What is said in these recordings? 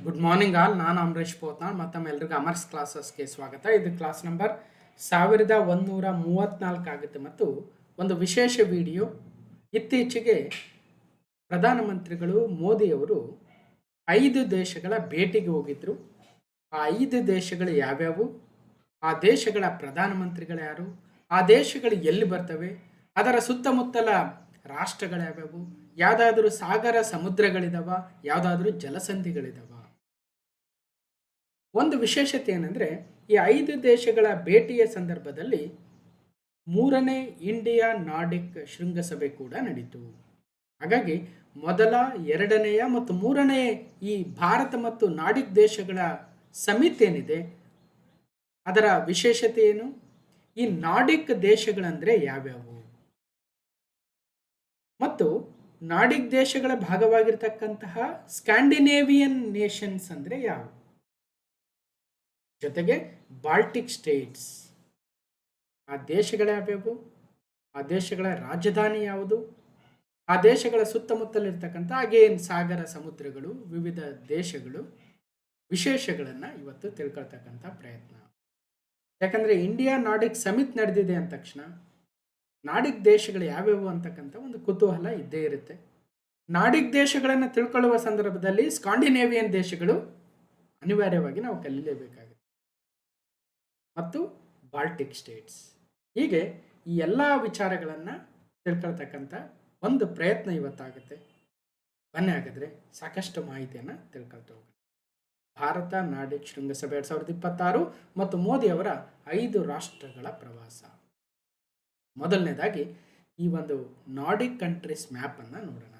Good morning all. ನಾನು ಅಮರೇಶ್ ಪೋತ್ನಾಳ್. ಮತ್ತೊಮ್ಮೆ ಎಲ್ರಿಗೂ ಅಮರ್ಸ್ ಕ್ಲಾಸಸ್ಗೆ ಸ್ವಾಗತ. ಇದು ಕ್ಲಾಸ್ ನಂಬರ್ 1134 ಆಗುತ್ತೆ ಮತ್ತು ಒಂದು ವಿಶೇಷ ವಿಡಿಯೋ. ಇತ್ತೀಚೆಗೆ ಪ್ರಧಾನಮಂತ್ರಿಗಳು ಮೋದಿಯವರು 5 ದೇಶಗಳ ಭೇಟಿಗೆ ಹೋಗಿದ್ರು. ಆ 5 ದೇಶಗಳು ಯಾವ್ಯಾವು, ಆ ದೇಶಗಳ ಪ್ರಧಾನಮಂತ್ರಿಗಳು ಯಾರು, ಆ ದೇಶಗಳು ಎಲ್ಲಿ ಬರ್ತವೆ, ಅದರ ಸುತ್ತಮುತ್ತಲ ರಾಷ್ಟ್ರಗಳು ಯಾವ್ಯಾವು, ಯಾವುದಾದ್ರೂ ಸಾಗರ ಸಮುದ್ರಗಳಿದಾವ, ಯಾವುದಾದ್ರೂ ಜಲಸಂಧಿಗಳಿದಾವ. ಒಂದು ವಿಶೇಷತೆ ಏನಂದರೆ, ಈ 5 ದೇಶಗಳ ಭೇಟಿಯ ಸಂದರ್ಭದಲ್ಲಿ 3ನೇ ಇಂಡಿಯಾ ನಾರ್ಡಿಕ್ ಶೃಂಗಸಭೆ ಕೂಡ ನಡೀತು. ಹಾಗಾಗಿ ಮೊದಲ, 2ನೆಯ ಮತ್ತು 3ನೇ ಈ ಭಾರತ ಮತ್ತು ನಾರ್ಡಿಕ್ ದೇಶಗಳ ಸಮಿತಿ ಏನಿದೆ ಅದರ ವಿಶೇಷತೆ ಏನು, ಈ ನಾರ್ಡಿಕ್ ದೇಶಗಳಂದರೆ ಯಾವ್ಯಾವು, ಮತ್ತು ನಾರ್ಡಿಕ್ ದೇಶಗಳ ಭಾಗವಾಗಿರ್ತಕ್ಕಂತಹ ಸ್ಕ್ಯಾಂಡಿನೇವಿಯನ್ ನೇಷನ್ಸ್ ಅಂದರೆ ಯಾವುವು, ಜೊತೆಗೆ ಬಾಲ್ಟಿಕ್ ಸ್ಟೇಟ್ಸ್ ಆ ದೇಶಗಳ ಯಾವ್ಯಾವು, ಆ ದೇಶಗಳ ರಾಜಧಾನಿ ಯಾವುದು, ಆ ದೇಶಗಳ ಸುತ್ತಮುತ್ತಲಿರ್ತಕ್ಕಂಥ ಹಾಗೇನು ಸಾಗರ ಸಮುದ್ರಗಳು, ವಿವಿಧ ದೇಶಗಳು, ವಿಶೇಷಗಳನ್ನು ಇವತ್ತು ತಿಳ್ಕೊಳ್ತಕ್ಕಂಥ ಪ್ರಯತ್ನ. ಯಾಕಂದರೆ ಇಂಡಿಯಾ ನಾರ್ಡಿಕ್ ಸಮಿಟ್ ನಡೆದಿದೆ ಅಂದ ತಕ್ಷಣ ನಾರ್ಡಿಕ್ ದೇಶಗಳು ಯಾವ್ಯಾವು ಅಂತಕ್ಕಂಥ ಒಂದು ಕುತೂಹಲ ಇದ್ದೇ ಇರುತ್ತೆ. ನಾರ್ಡಿಕ್ ದೇಶಗಳನ್ನು ತಿಳ್ಕೊಳ್ಳುವ ಸಂದರ್ಭದಲ್ಲಿ ಸ್ಕಾಂಡಿನೇವಿಯನ್ ದೇಶಗಳು ಅನಿವಾರ್ಯವಾಗಿ ನಾವು ಕಲೀಲೇಬೇಕಾಗುತ್ತೆ ಮತ್ತು ಬಾಲ್ಟಿಕ್ ಸ್ಟೇಟ್ಸ್. ಹೀಗೆ ಈ ಎಲ್ಲ ವಿಚಾರಗಳನ್ನು ತಿಳ್ಕೊಳ್ತಕ್ಕಂಥ ಒಂದು ಪ್ರಯತ್ನ ಇವತ್ತಾಗುತ್ತೆ. ಬನ್ನಿ ಹಾಗಾದರೆ ಸಾಕಷ್ಟು ಮಾಹಿತಿಯನ್ನು ತಿಳ್ಕೊಳ್ತಾ ಹೋಗೋಣ. ಭಾರತ ನಾರ್ಡಿಕ್ ಶೃಂಗಸಭೆ 2026 ಮತ್ತು ಮೋದಿಯವರ 5 ರಾಷ್ಟ್ರಗಳ ಪ್ರವಾಸ. ಮೊದಲನೇದಾಗಿ ಈ ಒಂದು ನಾರ್ಡಿಕ್ ಕಂಟ್ರೀಸ್ ಮ್ಯಾಪನ್ನು ನೋಡೋಣ.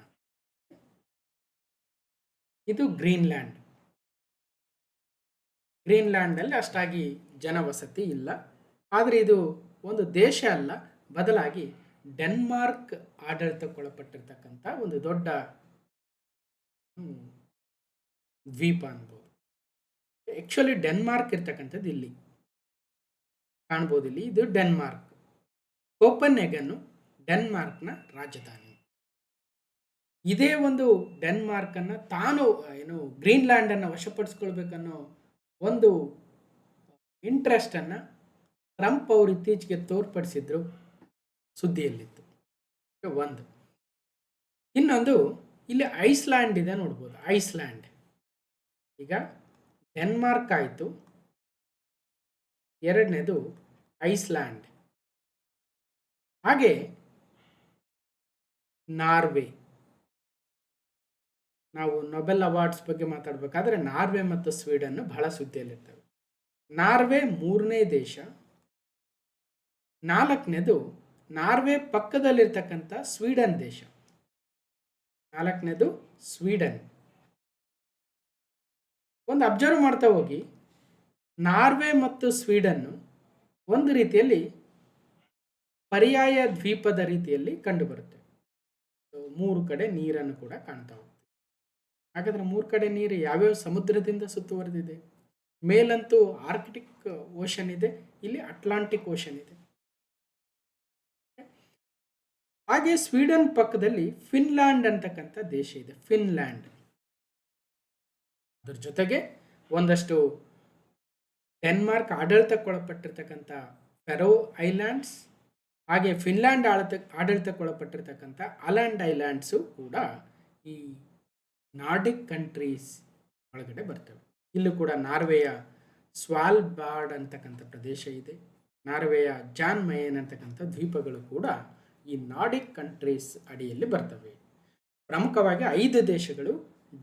ಇದು ಗ್ರೀನ್ಲ್ಯಾಂಡ್. ಗ್ರೀನ್ಲ್ಯಾಂಡ್ನಲ್ಲಿ ಅಷ್ಟಾಗಿ ಜನವಸತಿ ಇಲ್ಲ, ಆದರೆ ಇದು ಒಂದು ದೇಶ ಅಲ್ಲ, ಬದಲಾಗಿ ಡೆನ್ಮಾರ್ಕ್ ಆಡಳಿತಕ್ಕೊಳಪಟ್ಟಿರ್ತಕ್ಕಂಥ ಒಂದು ದೊಡ್ಡ ದ್ವೀಪ ಅನ್ಬೋದು. ಆ್ಯಕ್ಚುಲಿ ಡೆನ್ಮಾರ್ಕ್ ಇರ್ತಕ್ಕಂಥದ್ದು ಇಲ್ಲಿ ಕಾಣ್ಬೋದು. ಇಲ್ಲಿ ಇದು ಡೆನ್ಮಾರ್ಕ್. ಕೋಪನ್ಹೇಗನ್ನು ಡೆನ್ಮಾರ್ಕ್ನ ರಾಜಧಾನಿ. ಇದೇ ಒಂದು ಡೆನ್ಮಾರ್ಕನ್ನು ತಾನು ಗ್ರೀನ್ಲ್ಯಾಂಡನ್ನು ವಶಪಡಿಸ್ಕೊಳ್ಬೇಕನ್ನೋ ಒಂದು ಇಂಟ್ರೆಸ್ಟನ್ನು ಟ್ರಂಪ್ ಅವರು ಇತ್ತೀಚೆಗೆ ತೋರ್ಪಡಿಸಿದ್ರು, ಸುದ್ದಿಯಲ್ಲಿತ್ತು. ಒಂದು ಇನ್ನೊಂದು ಇಲ್ಲಿ ಐಸ್ಲ್ಯಾಂಡ್ ಇದೆ ನೋಡ್ಬೋದು. ಐಸ್ಲ್ಯಾಂಡ್ ಈಗ ಡೆನ್ಮಾರ್ಕ್ ಆಯಿತು, ಎರಡನೇದು ಐಸ್ಲ್ಯಾಂಡ್. ಹಾಗೆ ನಾರ್ವೆ. ನಾವು ನೊಬೆಲ್ ಅವಾರ್ಡ್ಸ್ ಬಗ್ಗೆ ಮಾತಾಡಬೇಕಾದ್ರೆ ನಾರ್ವೆ ಮತ್ತು ಸ್ವೀಡನ್ ಬಹಳ ಸುದ್ದಿಯಲ್ಲಿರ್ತವೆ. ನಾರ್ವೆ 3ನೇ ದೇಶ. 4ನೇದು ನಾರ್ವೆ ಪಕ್ಕದಲ್ಲಿರ್ತಕ್ಕಂಥ ಸ್ವೀಡನ್ ದೇಶ. 4ನೇದು ಸ್ವೀಡನ್. ಒಂದು ಅಬ್ಸರ್ವ್ ಮಾಡ್ತಾ ಹೋಗಿ, ನಾರ್ವೆ ಮತ್ತು ಸ್ವೀಡನ್ನು ಒಂದು ರೀತಿಯಲ್ಲಿ ಪರ್ಯಾಯ ದ್ವೀಪದ ರೀತಿಯಲ್ಲಿ ಕಂಡುಬರುತ್ತೆ. 3 ಕಡೆ ನೀರನ್ನು ಕೂಡ ಕಾಣ್ತಾ ಹೋಗ್ತೀವಿ. ಹಾಗಾದರೆ 3 ಕಡೆ ನೀರು ಯಾವ್ಯಾವ ಸಮುದ್ರದಿಂದ ಸುತ್ತುವರೆದಿದೆ? ಮೇಲಂತೂ ಆರ್ಕ್ಟಿಕ್ ಓಷನ್ ಇದೆ, ಇಲ್ಲಿ ಅಟ್ಲಾಂಟಿಕ್ ಓಷನ್ ಇದೆ. ಹಾಗೆ ಸ್ವೀಡನ್ ಪಕ್ಕದಲ್ಲಿ ಫಿನ್ಲ್ಯಾಂಡ್ ಅಂತಕ್ಕಂಥ ದೇಶ ಇದೆ. ಫಿನ್ಲ್ಯಾಂಡ್. ಅದ್ರ ಜೊತೆಗೆ ಒಂದಷ್ಟು ಡೆನ್ಮಾರ್ಕ್ ಆಡಳಿತಕ್ಕೊಳಪಟ್ಟಿರ್ತಕ್ಕಂಥ ಫೆರೋ ಐಲ್ಯಾಂಡ್ಸ್, ಹಾಗೆ ಫಿನ್ಲ್ಯಾಂಡ್ ಆಡಳಿತಕ್ಕೊಳಪಟ್ಟಿರ್ತಕ್ಕಂಥ ಅಲ್ಯಾಂಡ್ ಐಲ್ಯಾಂಡ್ಸು ಕೂಡ ಈ ನಾರ್ಡಿಕ್ ಕಂಟ್ರೀಸ್ ಒಳಗಡೆ ಬರ್ತವೆ. ಇಲ್ಲೂ ಕೂಡ ನಾರ್ವೆಯ ಸ್ವಾಲ್ಬಾರ್ಡ್ ಅಂತಕ್ಕಂಥ ಪ್ರದೇಶ ಇದೆ. ನಾರ್ವೆಯ ಜಾನ್ ಮಯೇನ್ ಅಂತಕ್ಕಂಥ ದ್ವೀಪಗಳು ಕೂಡ ಈ ನಾರ್ಡಿಕ್ ಕಂಟ್ರೀಸ್ ಅಡಿಯಲ್ಲಿ ಬರ್ತವೆ. ಪ್ರಮುಖವಾಗಿ 5 ದೇಶಗಳು: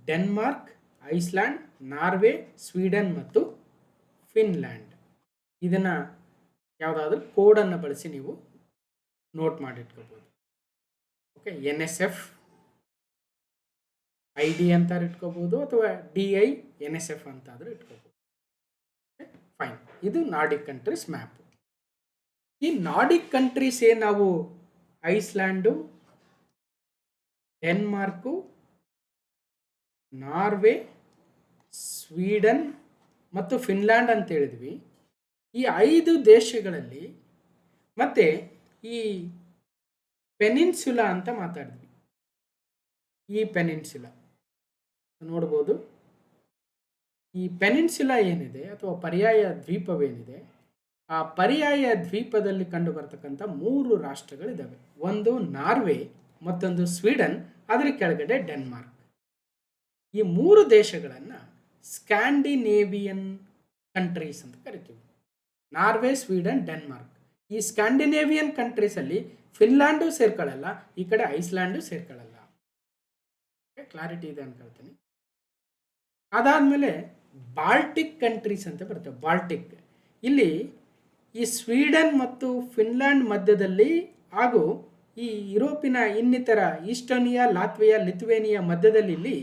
ಡೆನ್ಮಾರ್ಕ್, ಐಸ್ಲ್ಯಾಂಡ್, ನಾರ್ವೆ, ಸ್ವೀಡನ್ ಮತ್ತು ಫಿನ್ಲ್ಯಾಂಡ್. ಇದನ್ನು ಯಾವುದಾದ್ರೂ ಕೋಡನ್ನು ಬಳಸಿ ನೀವು ನೋಟ್ ಮಾಡಿಟ್ಕೋಬೋದು. ಓಕೆ, NSF ID ಅಂತಾದ್ರೂ ಇಟ್ಕೋಬೋದು, ಅಥವಾ DI NSF ಅಂತಾದರೂ ಇಟ್ಕೋಬೋದು. ಫೈನ್. ಇದು ನಾರ್ಡಿಕ್ ಕಂಟ್ರೀಸ್ ಮ್ಯಾಪ್. ಈ ನಾರ್ಡಿಕ್ ಕಂಟ್ರೀಸ್ ಏನು ನಾವು ಐಸ್ಲ್ಯಾಂಡು, ಡೆನ್ಮಾರ್ಕು, ನಾರ್ವೆ, ಸ್ವೀಡನ್ ಮತ್ತು ಫಿನ್ಲ್ಯಾಂಡ್ ಅಂತ ಹೇಳಿದ್ವಿ. ಈ 5 ದೇಶಗಳಲ್ಲಿ ಮತ್ತೆ ಈ ಪೆನಿನ್ಸುಲಾ ಅಂತ ಮಾತಾಡಿದ್ವಿ. ಈ ಪೆನಿನ್ಸುಲಾ ನೋಡ್ಬೋದು. ಈ ಪೆನಿನ್ಸುಲಾ ಏನಿದೆ ಅಥವಾ ಪರ್ಯಾಯ ದ್ವೀಪವೇನಿದೆ, ಆ ಪರ್ಯಾಯ ದ್ವೀಪದಲ್ಲಿ ಕಂಡು ಬರ್ತಕ್ಕಂಥ 3 ರಾಷ್ಟ್ರಗಳಿದ್ದಾವೆ. ಒಂದು ನಾರ್ವೆ, ಮತ್ತೊಂದು ಸ್ವೀಡನ್, ಅದರ ಕೆಳಗಡೆ ಡೆನ್ಮಾರ್ಕ್. ಈ 3 ದೇಶಗಳನ್ನು ಸ್ಕ್ಯಾಂಡಿನೇವಿಯನ್ ಕಂಟ್ರೀಸ್ ಅಂತ ಕರಿತೀವಿ. Norway, Sweden, Denmark. ಈ ಸ್ಕ್ಯಾಂಡಿನೇವಿಯನ್ ಕಂಟ್ರೀಸಲ್ಲಿ ಫಿನ್ಲ್ಯಾಂಡು ಸೇರ್ಕೊಳ್ಳಲ್ಲ, ಈ ಕಡೆ ಐಸ್ಲ್ಯಾಂಡು ಸೇರ್ಕೊಳ್ಳಲ್ಲ. ಕ್ಲಾರಿಟಿ ಇದೆ ಅನ್ಕೊಳ್ತೀನಿ. ಅದಾದಮೇಲೆ ಬಾಲ್ಟಿಕ್ ಕಂಟ್ರೀಸ್ ಅಂತ ಬರ್ತವೆ. ಬಾಲ್ಟಿಕ್ ಇಲ್ಲಿ ಈ ಸ್ವೀಡನ್ ಮತ್ತು ಫಿನ್ಲ್ಯಾಂಡ್ ಮಧ್ಯದಲ್ಲಿ ಹಾಗೂ ಈ ಯುರೋಪಿನ ಇನ್ನಿತರ ಈಸ್ಟೋನಿಯಾ, ಲಾತ್ವಿಯಾ, ಲಿಥುವೇನಿಯಾ ಮಧ್ಯದಲ್ಲಿ ಇಲ್ಲಿ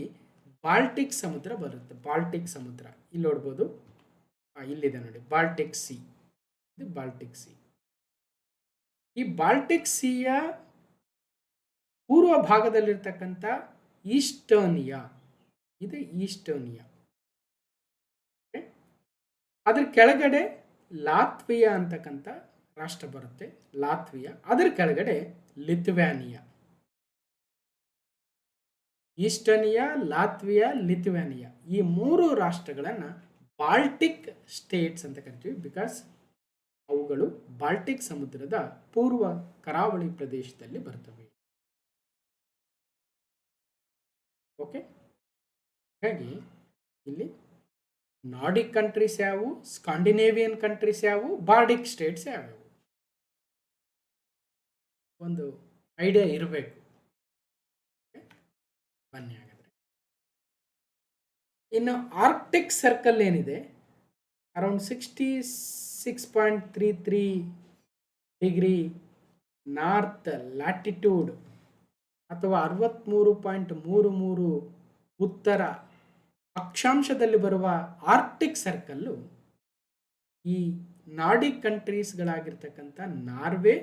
ಬಾಲ್ಟಿಕ್ ಸಮುದ್ರ ಬರುತ್ತೆ. ಬಾಲ್ಟಿಕ್ ಸಮುದ್ರ ಇಲ್ಲಿ ನೋಡ್ಬೋದು, ಇಲ್ಲಿದೆ ನೋಡಿ, ಬಾಲ್ಟಿಕ್ ಸಿ. ಇದು ಬಾಲ್ಟಿಕ್ ಸಿ. ಈ ಬಾಲ್ಟಿಕ್ ಸಿಯ ಪೂರ್ವ ಭಾಗದಲ್ಲಿರ್ತಕ್ಕಂಥ ಈಸ್ಟೋನಿಯಾ, ಇದು ಈಸ್ಟೋನಿಯಾ. ಅದ್ರ ಕೆಳಗಡೆ ಲಾತ್ವಿಯಾ ಅಂತಕ್ಕಂಥ ರಾಷ್ಟ್ರ ಬರುತ್ತೆ, ಲಾತ್ವಿಯಾ. ಅದರ ಕೆಳಗಡೆ ಲಿಥುವೇನಿಯಾ. ಈಸ್ಟೋನಿಯಾ, ಲಾತ್ವಿಯಾ, ಲಿಥುವೇನಿಯಾ, ಈ 3 ರಾಷ್ಟ್ರಗಳನ್ನು ಬಾಲ್ಟಿಕ್ ಸ್ಟೇಟ್ಸ್ ಅಂತ ಕರಿತೀವಿ. ಬಿಕಾಸ್ ಅವುಗಳು ಬಾಲ್ಟಿಕ್ ಸಮುದ್ರದ ಪೂರ್ವ ಕರಾವಳಿ ಪ್ರದೇಶದಲ್ಲಿ ಬರ್ತವೆ. ಓಕೆ, ಹಾಗಾಗಿ ಇಲ್ಲಿ ನಾರ್ಡಿಕ್ ಕಂಟ್ರೀಸ್ ಯಾವುವು, ಸ್ಕಾಂಡಿನೇವಿಯನ್ ಕಂಟ್ರೀಸ್ ಯಾವುವು, ಬಾಲ್ಟಿಕ್ ಸ್ಟೇಟ್ಸ್ ಯಾವುವು, ಒಂದು ಐಡಿಯಾ ಇರಬೇಕು. ಬನ್ನಿ ಹಾಗಾದ್ರೆ. ಇನ್ನು ಆರ್ಕ್ಟಿಕ್ ಸರ್ಕಲ್ ಏನಿದೆ, ಅರೌಂಡ್ 66.33 ಡಿಗ್ರಿ ನಾರ್ತ್ ಲ್ಯಾಟಿಟ್ಯೂಡ್ ಅಥವಾ 63.33 ಉತ್ತರ ಅಕ್ಷಾಂಶದಲ್ಲಿ ಬರುವ ಆರ್ಕ್ಟಿಕ್ ಸರ್ಕಲ್ಲು ಈ ನಾರ್ಡಿಕ್ ಕಂಟ್ರೀಸ್ಗಳಾಗಿರ್ತಕ್ಕಂಥ ನಾರ್ವೆ,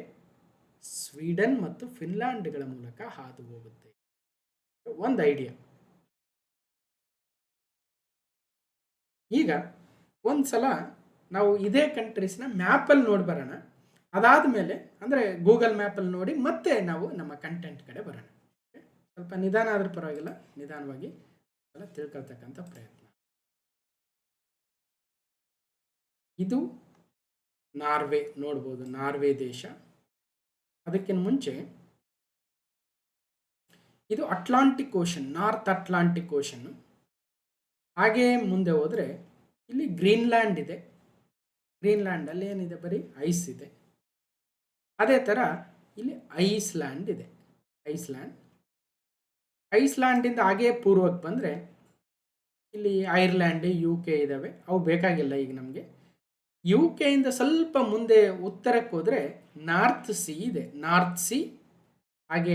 ಸ್ವೀಡನ್ ಮತ್ತು ಫಿನ್ಲ್ಯಾಂಡ್ಗಳ ಮೂಲಕ ಹಾದು ಹೋಗುತ್ತೆ. ಒಂದು ಐಡಿಯಾ. ಈಗ ಒಂದು ಸಲ ನಾವು ಇದೇ ಕಂಟ್ರೀಸ್ನ ಮ್ಯಾಪಲ್ಲಿ ನೋಡಿ ಬರೋಣ. ಅದಾದಮೇಲೆ ಅಂದರೆ ಗೂಗಲ್ ಮ್ಯಾಪಲ್ಲಿ ನೋಡಿ ಮತ್ತೆ ನಾವು ನಮ್ಮ ಕಂಟೆಂಟ್ ಕಡೆ ಬರೋಣ. ಸ್ವಲ್ಪ ನಿಧಾನ ಆದರೂ ಪರವಾಗಿಲ್ಲ, ನಿಧಾನವಾಗಿ ಎಲ್ಲ ತಿಳ್ಕೊಳ್ತಕ್ಕಂಥ ಪ್ರಯತ್ನ. ಇದು ನಾರ್ವೆ ನೋಡ್ಬೋದು, ನಾರ್ವೆ ದೇಶ. ಅದಕ್ಕಿಂತ ಮುಂಚೆ ಇದು ಅಟ್ಲಾಂಟಿಕ್ ಓಷನ್, ನಾರ್ತ್ ಅಟ್ಲಾಂಟಿಕ್ ಓಷನ್ನು. ಹಾಗೇ ಮುಂದೆ ಹೋದರೆ ಇಲ್ಲಿ ಗ್ರೀನ್ಲ್ಯಾಂಡ್ ಇದೆ. ಗ್ರೀನ್ಲ್ಯಾಂಡಲ್ಲಿ ಏನಿದೆ, ಬರೀ ಐಸ್ ಇದೆ. ಅದೇ ಥರ ಇಲ್ಲಿ ಐಸ್ಲ್ಯಾಂಡ್ ಇದೆ. ಐಸ್ಲ್ಯಾಂಡಿಂದ ಹಾಗೇ ಪೂರ್ವಕ್ಕೆ ಬಂದರೆ ಇಲ್ಲಿ ಐರ್ಲ್ಯಾಂಡ್, UK ಇದ್ದಾವೆ. ಅವು ಬೇಕಾಗಿಲ್ಲ ಈಗ ನಮಗೆ. UK ಸ್ವಲ್ಪ ಮುಂದೆ ಉತ್ತರಕ್ಕೆ ಹೋದರೆ ನಾರ್ತ್ ಸಿ ಇದೆ, ನಾರ್ತ್ ಸಿ. ಹಾಗೆ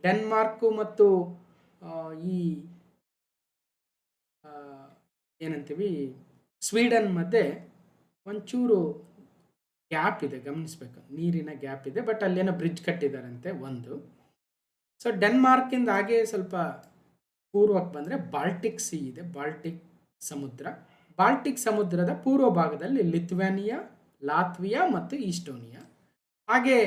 ಡೆನ್ಮಾರ್ಕು ಮತ್ತು ಈ ಏನಂತೀವಿ ಸ್ವೀಡನ್ ಮಧ್ಯೆ ಒಂಚೂರು ಗ್ಯಾಪ್ ಇದೆ, ಗಮನಿಸಬೇಕು. ನೀರಿನ ಗ್ಯಾಪ್ ಇದೆ, ಬಟ್ ಅಲ್ಲೇನೋ ಬ್ರಿಡ್ಜ್ ಕಟ್ಟಿದ್ದಾರಂತೆ ಒಂದು. ಸೊ ಡೆನ್ಮಾರ್ಕಿಂದ ಹಾಗೆ ಸ್ವಲ್ಪ ಪೂರ್ವಕ್ಕೆ ಬಂದರೆ ಬಾಲ್ಟಿಕ್ ಸಿ ಇದೆ, ಬಾಲ್ಟಿಕ್ ಸಮುದ್ರ. ಬಾಲ್ಟಿಕ್ ಸಮುದ್ರದ ಪೂರ್ವ ಭಾಗದಲ್ಲಿ ಲಿಥುವೇನಿಯಾ, ಲಾತ್ವಿಯಾ ಮತ್ತು ಈಸ್ಟೋನಿಯಾ. ಹಾಗೆ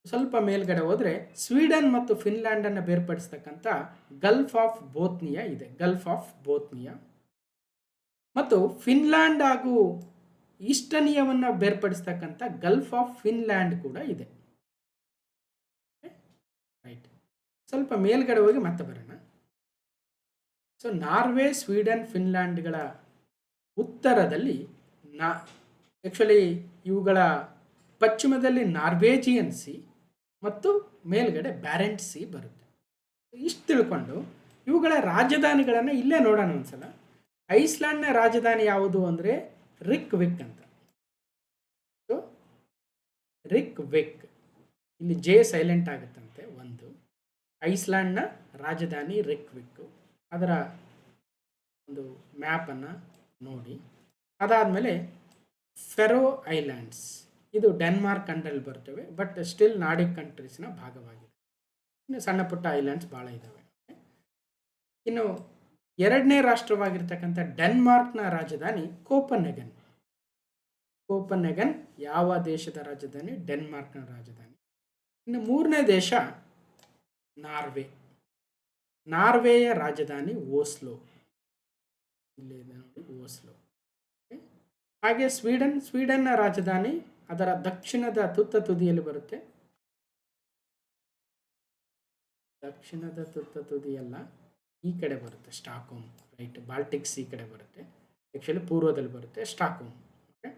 ಸ್ವಲ್ಪ ಮೇಲ್ಗಡೆ ಹೋದರೆ ಸ್ವೀಡನ್ ಮತ್ತು ಫಿನ್ಲ್ಯಾಂಡನ್ನು ಬೇರ್ಪಡಿಸ್ತಕ್ಕಂಥ ಗಲ್ಫ್ ಆಫ್ ಬೋತ್ನಿಯಾ ಇದೆ, ಗಲ್ಫ್ ಆಫ್ ಬೋತ್ನಿಯಾ. ಮತ್ತು ಫಿನ್ಲ್ಯಾಂಡ್ ಹಾಗೂ ಈಸ್ಟೋನಿಯಾವನ್ನು ಬೇರ್ಪಡಿಸ್ತಕ್ಕಂಥ ಗಲ್ಫ್ ಆಫ್ ಫಿನ್ಲ್ಯಾಂಡ್ ಕೂಡ ಇದೆ. ರೈಟ್, ಸ್ವಲ್ಪ ಮೇಲ್ಗಡೆ ಹೋಗಿ ಮತ್ತೆ ಬರೋಣ. ಸೊ ನಾರ್ವೆ, ಸ್ವೀಡನ್, ಫಿನ್ಲ್ಯಾಂಡ್ಗಳ ಉತ್ತರದಲ್ಲಿ ಆ್ಯಕ್ಚುಲಿ ಇವುಗಳ ಪಶ್ಚಿಮದಲ್ಲಿ ನಾರ್ವೇಜಿಯನ್ ಸಿ ಮತ್ತು ಮೇಲ್ಗಡೆ ಬ್ಯಾರೆಂಟ್ ಸಿ ಬರುತ್ತೆ. ಇಷ್ಟು ತಿಳ್ಕೊಂಡು ಇವುಗಳ ರಾಜಧಾನಿಗಳನ್ನು ಇಲ್ಲೇ ನೋಡೋಣ ಒಂದ್ಸಲ. ಐಸ್ಲ್ಯಾಂಡ್ನ ರಾಜಧಾನಿ ಯಾವುದು ಅಂದರೆ ರಿಕ್ವಿಕ್ ಅಂತ. ಸೊ ರಿಕ್ವಿಕ್, ಇಲ್ಲಿ ಜೆ ಸೈಲೆಂಟ್ ಆಗುತ್ತಂತೆ ಒಂದು. ಐಸ್ಲ್ಯಾಂಡ್ನ ರಾಜಧಾನಿ ರಿಕ್ವಿಕ್. ಅದರ ಒಂದು ಮ್ಯಾಪನ್ನು ನೋಡಿ. ಅದಾದಮೇಲೆ ಫೆರೋ ಐಲ್ಯಾಂಡ್ಸ್, ಇದು ಡೆನ್ಮಾರ್ಕ್ ಅಂಡಲ್ಲಿ ಬರ್ತವೆ, ಬಟ್ ಸ್ಟಿಲ್ ನಾರ್ಡಿಕ್ ಕಂಟ್ರೀಸ್ನ ಭಾಗವಾಗಿದೆ. ಇನ್ನು ಸಣ್ಣ ಪುಟ್ಟ ಐಲ್ಯಾಂಡ್ಸ್ ಭಾಳ ಇದ್ದಾವೆ. ಇನ್ನು ಎರಡನೇ ರಾಷ್ಟ್ರವಾಗಿರ್ತಕ್ಕಂಥ ಡೆನ್ಮಾರ್ಕ್ನ ರಾಜಧಾನಿ ಕೋಪನ್ಹೆಗನ್. ಯಾವ ದೇಶದ ರಾಜಧಾನಿ? ಡೆನ್ಮಾರ್ಕ್ನ ರಾಜಧಾನಿ. ಇನ್ನು ಮೂರನೇ ದೇಶ ನಾರ್ವೆಯ ರಾಜಧಾನಿ ಓಸ್ಲೋ. ಇಲ್ಲಿದೆ ನೋಡಿ ಓಸ್ಲೋ. ಹಾಗೆ ಸ್ವೀಡನ್ನ ರಾಜಧಾನಿ ಅದರ ದಕ್ಷಿಣದ ತುದಿಯಲ್ಲಿ ಬರುತ್ತೆ. ದಕ್ಷಿಣದ ತುದಿಯಲ್ಲ, ಈ ಕಡೆ ಬರುತ್ತೆ ಸ್ಟಾಕ್ಹೋಮ್, ರೈಟ್. ಬಾಲ್ಟಿಕ್ ಸಿ ಕಡೆ ಬರುತ್ತೆ, ಆ್ಯಕ್ಚುಲಿ ಪೂರ್ವದಲ್ಲಿ ಬರುತ್ತೆ ಸ್ಟಾಕ್ಹೋಮ್. ಓಕೆ.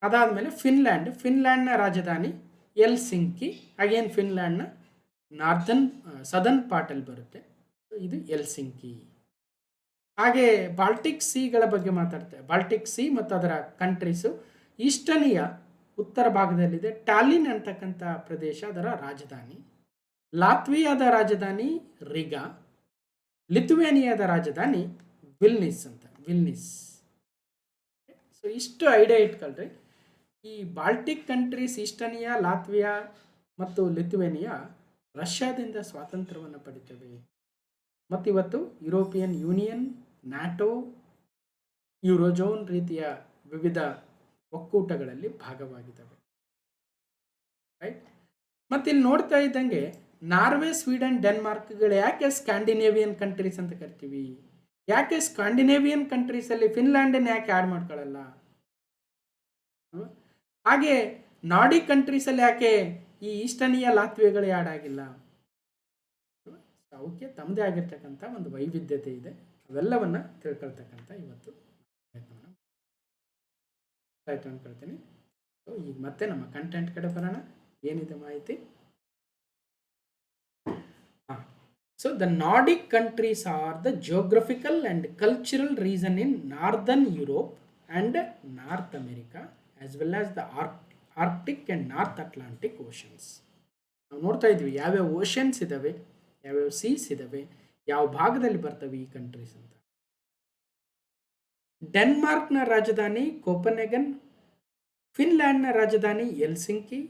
ಅದಾದಮೇಲೆ ಫಿನ್ಲ್ಯಾಂಡ್ನ ರಾಜಧಾನಿ ಎಲ್ಸಿಂಕಿ. ಅಗೇನ್ ಫಿನ್ಲ್ಯಾಂಡ್ನ ಸದರ್ನ್ ಪಾರ್ಟಲ್ಲಿ ಬರುತ್ತೆ, ಇದು ಎಲ್ಸಿಂಕಿ. ಹಾಗೆ ಬಾಲ್ಟಿಕ್ ಸಿಗಳ ಬಗ್ಗೆ ಮಾತಾಡ್ತೇವೆ. ಬಾಲ್ಟಿಕ್ ಸಿ ಮತ್ತು ಅದರ ಕಂಟ್ರೀಸು. ಈಸ್ಟರ್ನಿಯ ಉತ್ತರ ಭಾಗದಲ್ಲಿದೆ. ಟಾಲಿನ್ ಅಂತಕ್ಕಂಥ ಪ್ರದೇಶ ಅದರ ರಾಜಧಾನಿ. ಲಾತ್ವಿಯಾದ ರಾಜಧಾನಿ ರಿಗಾ. ಲಿಥುವೇನಿಯಾದ ರಾಜಧಾನಿ ವಿಲ್ನಿಸ್. ಸೊ ಇಷ್ಟು ಐಡಿಯಾ ಇಟ್ಕೊಳ್ರಿ. ಈ ಬಾಲ್ಟಿಕ್ ಕಂಟ್ರೀಸ್, ಈಸ್ಟರ್ನಿಯಾ, ಲಾತ್ವಿಯಾ ಮತ್ತು ಲಿಥುವೇನಿಯಾ ರಷ್ಯಾದಿಂದ ಸ್ವಾತಂತ್ರ್ಯವನ್ನು ಪಡಿತವೆ ಮತ್ತು ಇವತ್ತು ಯುರೋಪಿಯನ್ ಯೂನಿಯನ್, ನ್ಯಾಟೋ, ಯೂರೋಜೋನ್ ರೀತಿಯ ವಿವಿಧ ಒಕ್ಕೂಟಗಳಲ್ಲಿ ಭಾಗವಾಗಿದ್ದಾವೆ, ರೈಟ್. ಮತ್ತು ಇಲ್ಲಿ ನೋಡ್ತಾ ಇದ್ದಂಗೆ ನಾರ್ವೆ, ಸ್ವೀಡನ್, ಡೆನ್ಮಾರ್ಕ್ಗಳು ಯಾಕೆ ಸ್ಕ್ಯಾಂಡಿನೇವಿಯನ್ ಕಂಟ್ರೀಸ್ ಅಂತ ಕರಿತೀವಿ? ಯಾಕೆ ಸ್ಕ್ಯಾಂಡಿನೇವಿಯನ್ ಕಂಟ್ರೀಸಲ್ಲಿ ಫಿನ್ಲ್ಯಾಂಡನ್ನು ಯಾಕೆ ಆ್ಯಡ್ ಮಾಡ್ಕೊಳ್ಳಲ್ಲ? ಹಾಗೆ ನಾರ್ಡಿಕ್ ಕಂಟ್ರೀಸಲ್ಲಿ ಯಾಕೆ ಈ ಈಸ್ಟರ್ನಿಯಾ, ಲಾತ್ವಿಯಾಗಳು ಆ್ಯಡ್ ಆಗಿಲ್ಲ? ಅವಕ್ಕೆ ತಮ್ಮದೇ ಆಗಿರ್ತಕ್ಕಂಥ ಒಂದು ವೈವಿಧ್ಯತೆ ಇದೆ. ಅವೆಲ್ಲವನ್ನು ತಿಳ್ಕೊಳ್ತಕ್ಕಂಥ ಇವತ್ತು ಪ್ರಯತ್ನವನ್ನು ಆಯಿತು ಅಂದ್ಕೊಳ್ತೀನಿ. ಸೊ ಈಗ ಮತ್ತೆ ನಮ್ಮ ಕಂಟೆಂಟ್ ಕಡೆ ಬರೋಣ. ಏನಿದೆ ಮಾಹಿತಿ? So the Nordic countries are the geographical and cultural region in Northern Europe and North America, as well as the Arctic and North Atlantic oceans. ನಾವು ನೋಡ್ತಾ ಇದ್ವಿ ಯಾವ್ಯಾವ ಓಷನ್ಸ್ ಇದ್ದಾವೆ, ಯಾವ್ಯಾವ ಸೀಸ್ ಇದ್ದಾವೆ, ಯಾವ ಭಾಗದಲ್ಲಿ ಬರ್ತವೆ ಈ ಕಂಟ್ರೀಸ್ ಅಂತ. ಡೆನ್ಮಾರ್ಕ್ನ ರಾಜಧಾನಿ ಕೋಪನ್ಹೇಗನ್, ಫಿನ್ಲ್ಯಾಂಡ್ನ ರಾಜಧಾನಿ ಎಲ್ಸಿಂಕಿ,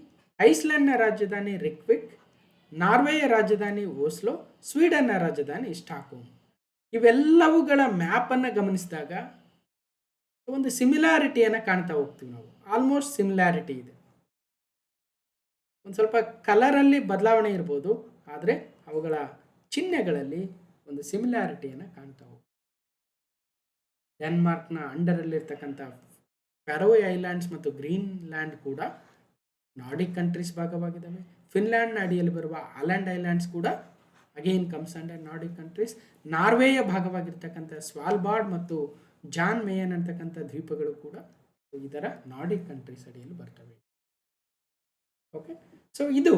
ಐಸ್ಲ್ಯಾಂಡ್ನ ರಾಜಧಾನಿ ರಿಕ್ವಿಕ್, ನಾರ್ವೆಯ ರಾಜಧಾನಿ ಓಸ್ಲೋ, ಸ್ವೀಡನ್ನ ರಾಜಧಾನಿ ಸ್ಟಾಕ್ಹೋಮ್. ಇವೆಲ್ಲವುಗಳ ಮ್ಯಾಪನ್ನು ಗಮನಿಸಿದಾಗ ಒಂದು ಸಿಮಿಲಾರಿಟಿಯನ್ನು ಕಾಣ್ತಾ ಹೋಗ್ತೀವಿ ನಾವು. ಆಲ್ಮೋಸ್ಟ್ ಸಿಮಿಲಾರಿಟಿ ಇದೆ. ಒಂದು ಸ್ವಲ್ಪ ಕಲರಲ್ಲಿ ಬದಲಾವಣೆ ಇರ್ಬೋದು, ಆದರೆ ಅವುಗಳ ಚಿಹ್ನೆಗಳಲ್ಲಿ ಒಂದು ಸಿಮಿಲಾರಿಟಿಯನ್ನು ಕಾಣ್ತಾ ಹೋಗ್ತೀವಿ. ಡೆನ್ಮಾರ್ಕ್ನ ಅಂಡರಲ್ಲಿರ್ತಕ್ಕಂಥ ಫ್ಯಾರೋಯ್ ಐಲ್ಯಾಂಡ್ಸ್ ಮತ್ತು ಗ್ರೀನ್ಲ್ಯಾಂಡ್ ಕೂಡ ನಾರ್ಡಿಕ್ ಕಂಟ್ರೀಸ್ ಭಾಗವಾಗಿದ್ದಾವೆ. ಫಿನ್ಲ್ಯಾಂಡ್ನ ಅಡಿಯಲ್ಲಿ ಬರುವ ಆಲ್ಯಾಂಡ್ ಐಲ್ಯಾಂಡ್ಸ್ ಕೂಡ again comes under Nordic countries. ನಾರ್ವೆಯ ಭಾಗವಾಗಿರ್ತಕ್ಕಂಥ ಸ್ವಾಲ್ಬಾರ್ಡ್ ಮತ್ತು ಜಾನ್ ಮೇಯನ್ ಅಂತಕ್ಕಂಥ ದ್ವೀಪಗಳು ಕೂಡ ಇದರ ನಾರ್ಡಿಕ್ ಕಂಟ್ರೀಸ್ ಅಡಿಯಲ್ಲಿ ಬರ್ತವೆ. ಓಕೆ. ಸೊ ಇದು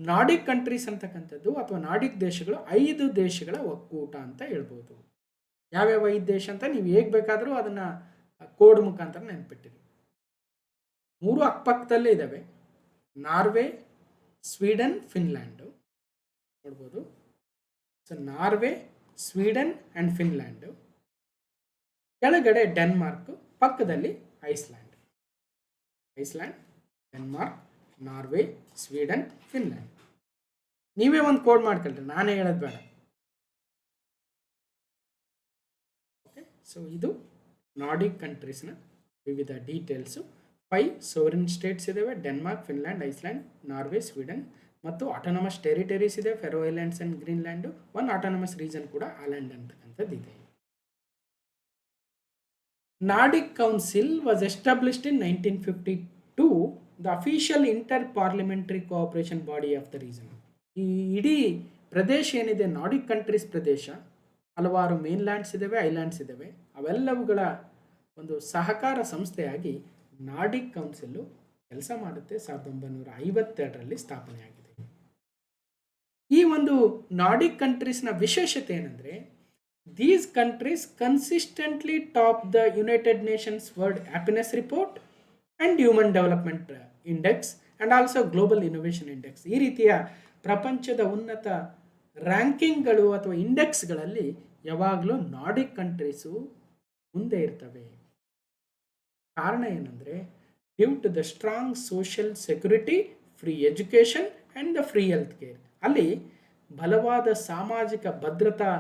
ನಾರ್ಡಿಕ್ ಕಂಟ್ರೀಸ್ ಅಂತಕ್ಕಂಥದ್ದು ಅಥವಾ ನಾರ್ಡಿಕ್ ದೇಶಗಳು 5 ದೇಶಗಳ ಒಕ್ಕೂಟ ಅಂತ ಹೇಳ್ಬೋದು. ಯಾವ್ಯಾವ 5 ದೇಶ ಅಂತ ನೀವು ಹೇಗೆ ಬೇಕಾದರೂ ಅದನ್ನು ಕೋಡ್ ಮುಖಾಂತರ ನೆನ್ಪಿಟ್ಟಿರಿ. 3 ಅಕ್ಕಪಕ್ಕದಲ್ಲೇ ಇದ್ದಾವೆ. ನಾರ್ವೆ, ಸ್ವೀಡನ್, ಫಿನ್ಲ್ಯಾಂಡು ನೋಡ್ಬೋದು. So Norway, Sweden and Finland, ಕೆಳಗಡೆ ಡೆನ್ಮಾರ್ಕ್, ಪಕ್ಕದಲ್ಲಿ Iceland, Denmark, Norway, Sweden, Finland. ನೀವೇ ಒಂದು ಕೋಡ್ ಮಾಡ್ಕೊಳ್ರಿ, ನಾನೇ ಹೇಳೋದು ಬೇಡ. ಓಕೆ. ಸೊ ಇದು ನಾರ್ಡಿಕ್ ಕಂಟ್ರೀಸ್ನ ವಿವಿಧ ಡೀಟೇಲ್ಸು. 5 ಸೋವರಿನ್ ಸ್ಟೇಟ್ಸ್ ಇದ್ದಾವೆ: Denmark, Finland, Iceland, Norway, Sweden. ಮತ್ತು ಆಟೋನಮಸ್ ಟೆರಿಟರೀಸ್ ಇದೆ: ಫೆರೋ ಐಲ್ಯಾಂಡ್ಸ್ ಆ್ಯಂಡ್ ಗ್ರೀನ್ಲ್ಯಾಂಡು. ಒಂದು ಆಟೋನಮಸ್ ರೀಜನ್ ಕೂಡ ಆಲ್ಯಾಂಡ್ ಅಂತಕ್ಕಂಥದ್ದು ಇದೆ. Nordic council was established in 1952, the official inter parliamentary cooperation body of the region. ಈ ಇಡೀ ಪ್ರದೇಶ ಏನಿದೆ ನಾರ್ಡಿಕ್ ಕಂಟ್ರೀಸ್ ಪ್ರದೇಶ, ಹಲವಾರು ಮೇನ್ಲ್ಯಾಂಡ್ಸ್ ಇದ್ದಾವೆ, ಐಲ್ಯಾಂಡ್ಸ್ ಇದ್ದಾವೆ. ಅವೆಲ್ಲವುಗಳ ಒಂದು ಸಹಕಾರ ಸಂಸ್ಥೆಯಾಗಿ ನಾರ್ಡಿಕ್ ಕೌನ್ಸಿಲ್ಲು ಕೆಲಸ ಮಾಡುತ್ತೆ. 1952ರಲ್ಲಿ ಸ್ಥಾಪನೆಯಾಗಿದೆ. ಈ ಒಂದು ನಾರ್ಡಿಕ್ ಕಂಟ್ರೀಸ್ನ ವಿಶೇಷತೆ ಏನಂದರೆ, these countries consistently top the United Nations world happiness report and human development index and also global innovation index. ಈ ರೀತಿಯ ಪ್ರಪಂಚದ ಉನ್ನತ ರ್ಯಾಂಕಿಂಗ್ಗಳು ಅಥವಾ ಇಂಡೆಕ್ಸ್ಗಳಲ್ಲಿ ಯಾವಾಗಲೂ ನಾರ್ಡಿಕ್ ಕಂಟ್ರೀಸು ಮುಂದೆ ಇರ್ತವೆ. ಕಾರಣ ಏನಂದರೆ, due to the strong social security, free education and the free health care. ಅಲ್ಲಿ ಬಲವಾದ ಸಾಮಾಜಿಕ ಭದ್ರತಾ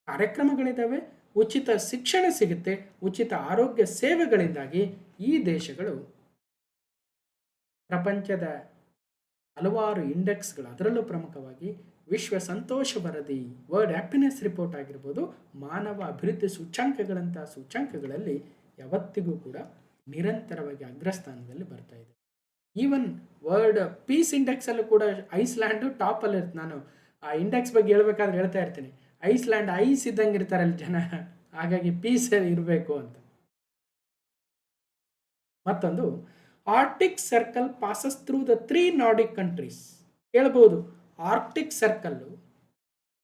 ಕಾರ್ಯಕ್ರಮಗಳಿದ್ದಾವೆ, ಉಚಿತ ಶಿಕ್ಷಣ ಸಿಗುತ್ತೆ, ಉಚಿತ ಆರೋಗ್ಯ ಸೇವೆಗಳಿಂದಾಗಿ ಈ ದೇಶಗಳು ಪ್ರಪಂಚದ ಹಲವಾರು ಇಂಡೆಕ್ಸ್ಗಳು, ಅದರಲ್ಲೂ ಪ್ರಮುಖವಾಗಿ ವಿಶ್ವ ಸಂತೋಷ ವರದಿ, ವರ್ಲ್ಡ್ ಹ್ಯಾಪಿನೆಸ್ ರಿಪೋರ್ಟ್ ಆಗಿರ್ಬೋದು, ಮಾನವ ಅಭಿವೃದ್ಧಿ ಸೂಚ್ಯಂಕಗಳಂಥ ಸೂಚ್ಯಂಕಗಳಲ್ಲಿ ಯಾವತ್ತಿಗೂ ಕೂಡ ನಿರಂತರವಾಗಿ ಅಗ್ರಸ್ಥಾನದಲ್ಲಿ ಬರ್ತಾ ಇದೆ. ಈವನ್ ವರ್ಲ್ಡ್ ಪೀಸ್ ಇಂಡೆಕ್ಸಲ್ಲೂ ಕೂಡ ಐಸ್ಲ್ಯಾಂಡು ಟಾಪಲ್ಲಿ ಇರುತ್ತೆ. ನಾನು ಆ ಇಂಡೆಕ್ಸ್ ಬಗ್ಗೆ ಹೇಳ್ಬೇಕಾದ್ರೆ ಹೇಳ್ತಾ ಇರ್ತೀನಿ, ಐಸ್ಲ್ಯಾಂಡ್ ಐಸ್ ಇದ್ದಂಗೆ ಇರ್ತಾರಲ್ಲಿ ಜನ, ಹಾಗಾಗಿ ಪೀಸ್ ಇರಬೇಕು ಅಂತ. ಮತ್ತೊಂದು, Arctic circle passes through the 3 Nordic countries. ಹೇಳ್ಬೋದು, ಆರ್ಕ್ಟಿಕ್ ಸರ್ಕಲ್ಲು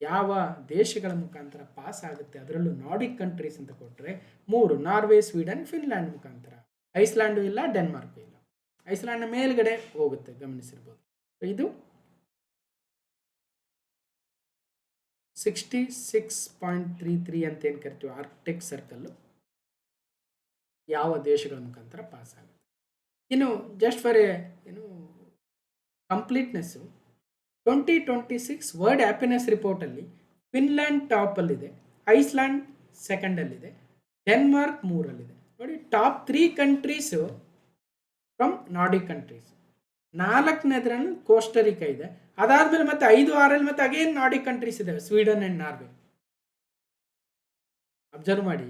ಯಾವ ದೇಶಗಳ ಮುಖಾಂತರ ಪಾಸ್ ಆಗುತ್ತೆ, ಅದರಲ್ಲೂ ನಾರ್ಡಿಕ್ ಕಂಟ್ರೀಸ್ ಅಂತ ಕೊಟ್ಟರೆ 3: ನಾರ್ವೆ, ಸ್ವೀಡನ್, ಫಿನ್ಲ್ಯಾಂಡ್ ಮುಖಾಂತರ. ಐಸ್ಲ್ಯಾಂಡು ಇಲ್ಲ, ಡೆನ್ಮಾರ್ಕ್ ಇಲ್ಲ. ಐಸ್ಲ್ಯಾಂಡ್ ಮೇಲ್ಗಡೆ ಹೋಗುತ್ತೆ, ಗಮನಿಸಿರ್ಬೋದು. ಇದು 66.33 ಅಂತ ಏನು ಕರಿತೀವಿ ಆರ್ಕ್ಟಿಕ್ ಸರ್ಕಲ್ಲು ಯಾವ ದೇಶಗಳ ಮುಖಾಂತರ ಪಾಸ್ ಆಗುತ್ತೆ. ಇನ್ನು just for completeness 2026 world happiness ರಿಪೋರ್ಟಲ್ಲಿ ಫಿನ್ಲ್ಯಾಂಡ್ ಟಾಪಲ್ಲಿದೆ, ಐಸ್ಲ್ಯಾಂಡ್ ಸೆಕೆಂಡಲ್ಲಿದೆ, ಡೆನ್ಮಾರ್ಕ್ 3ರಲ್ಲಿದೆ. ನೋಡಿ, top 3 countries from Nordic countries. 4ನೇದ್ರಲ್ಲಿ ಕೋಸ್ಟರಿಕಾ ಇದೆ. ಅದಾದಮೇಲೆ ಮತ್ತೆ 5, 6ರಲ್ಲಿ ಮತ್ತೆ ಅಗೇನ್ ನಾರ್ಡಿಕ್ ಕಂಟ್ರೀಸ್ ಇದ್ದಾವೆ, ಸ್ವೀಡನ್ ಆ್ಯಂಡ್ ನಾರ್ವೆ. ಅಬ್ಸರ್ವ್ ಮಾಡಿ,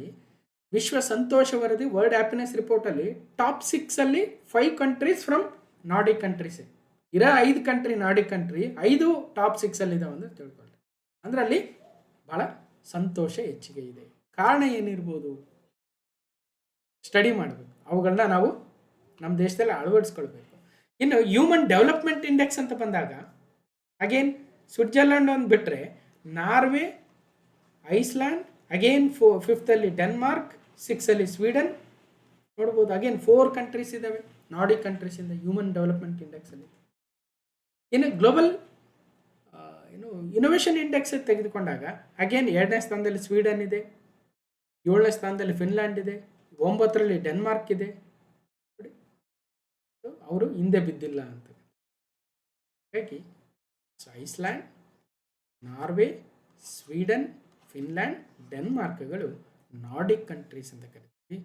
ವಿಶ್ವ ಸಂತೋಷ ವರದಿ ವರ್ಲ್ಡ್ ಹ್ಯಾಪಿನೆಸ್ ರಿಪೋರ್ಟಲ್ಲಿ ಟಾಪ್ 6ಅಲ್ಲಿ 5 ಕಂಟ್ರೀಸ್ ಫ್ರಮ್ ನಾರ್ಡಿಕ್ ಕಂಟ್ರೀಸ್. ಇರೋ 5 ಕಂಟ್ರಿ ನಾರ್ಡಿಕ್ ಕಂಟ್ರಿ, 5 ಟಾಪ್ 6ಅಲ್ಲಿ ಇದಾವೆ ಅಂತ ತಿಳ್ಕೊಳ್ಳಿ. ಅಂದ್ರೆ ಅಲ್ಲಿ ಭಾಳ ಸಂತೋಷ ಹೆಚ್ಚಿಗೆ ಇದೆ. ಕಾರಣ ಏನಿರ್ಬೋದು, ಸ್ಟಡಿ ಮಾಡಬೇಕು, ಅವುಗಳನ್ನ ನಾವು ನಮ್ಮ ದೇಶದಲ್ಲಿ ಅಳವಡಿಸ್ಕೊಳ್ಬೇಕು. ಇನ್ನು ಹ್ಯೂಮನ್ ಡೆವಲಪ್ಮೆಂಟ್ ಇಂಡೆಕ್ಸ್ ಅಂತ ಬಂದಾಗ ಅಗೇನ್ ಸ್ವಿಟ್ಜರ್ಲೆಂಡ್ ಒಂದು ಬಿಟ್ಟರೆ ನಾರ್ವೆ, ಐಸ್ಲ್ಯಾಂಡ್, ಅಗೇನ್ 5ರಲ್ಲಿ ಡೆನ್ಮಾರ್ಕ್, 6ಅಲ್ಲಿ ಸ್ವೀಡನ್ ನೋಡ್ಬೋದು. ಅಗೇನ್ 4 ಕಂಟ್ರೀಸ್ ಇದ್ದಾವೆ ನಾರ್ಡಿಕ್ ಕಂಟ್ರೀಸಿಂದ ಹ್ಯೂಮನ್ ಡೆವಲಪ್ಮೆಂಟ್ ಇಂಡೆಕ್ಸಲ್ಲಿ. ಇನ್ನು ಗ್ಲೋಬಲ್ ಇನೋವೇಷನ್ ಇಂಡೆಕ್ಸ್ ತೆಗೆದುಕೊಂಡಾಗ ಅಗೇನ್ 2ನೇ ಸ್ಥಾನದಲ್ಲಿ ಸ್ವೀಡನ್ ಇದೆ, 7ನೇ ಸ್ಥಾನದಲ್ಲಿ ಫಿನ್ಲ್ಯಾಂಡ್ ಇದೆ, 9ರಲ್ಲಿ ಡೆನ್ಮಾರ್ಕ್ ಇದೆ. ನೋಡಿ, ಅವರು ಹಿಂದೆ ಬಿದ್ದಿಲ್ಲ ಅಂತ. ಹಾಗಾಗಿ ಐಸ್ಲ್ಯಾಂಡ್, ನಾರ್ವೆ, ಸ್ವೀಡನ್, ಫಿನ್ಲ್ಯಾಂಡ್, ಡೆನ್ಮಾರ್ಕ್ಗಳು ನಾರ್ಡಿಕ್ ಕಂಟ್ರೀಸ್ ಅಂತ ಕರಿತೀವಿ.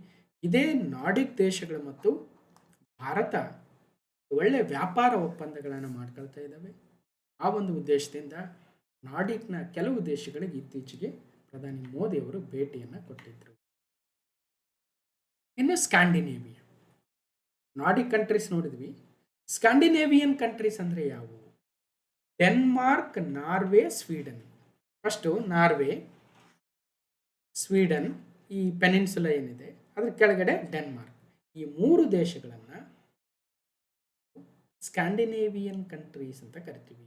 ಇದೇ ನಾರ್ಡಿಕ್ ದೇಶಗಳು ಮತ್ತು ಭಾರತ ಒಳ್ಳೆಯ ವ್ಯಾಪಾರ ಒಪ್ಪಂದಗಳನ್ನು ಮಾಡ್ಕೊಳ್ತಾ ಇದ್ದಾವೆ. ಆ ಒಂದು ಉದ್ದೇಶದಿಂದ ನಾರ್ಡಿಕ್ನ ಕೆಲವು ದೇಶಗಳಿಗೆ ಇತ್ತೀಚೆಗೆ ಪ್ರಧಾನಿ ಮೋದಿಯವರು ಭೇಟಿಯನ್ನು ಕೊಟ್ಟಿದ್ದರು. ಇನ್ನು ಸ್ಕ್ಯಾಂಡಿನೇವಿಯಾ ನಾರ್ಡಿಕ್ ಕಂಟ್ರೀಸ್ ನೋಡಿದ್ವಿ. ಸ್ಕ್ಯಾಂಡಿನೇವಿಯನ್ ಕಂಟ್ರೀಸ್ ಅಂದರೆ ಯಾವುವು? Denmark, Norway, Sweden. First Norway, Sweden, ಈ ಪೆನಿನ್ಸುಲಾ ಏನಿದೆ ಅದ್ರ ಕೆಳಗಡೆ ಡೆನ್ಮಾರ್ಕ್. ಈ 3 ದೇಶಗಳನ್ನು ಸ್ಕ್ಯಾಂಡಿನೇವಿಯನ್ ಕಂಟ್ರೀಸ್ ಅಂತ ಕರಿತೀವಿ.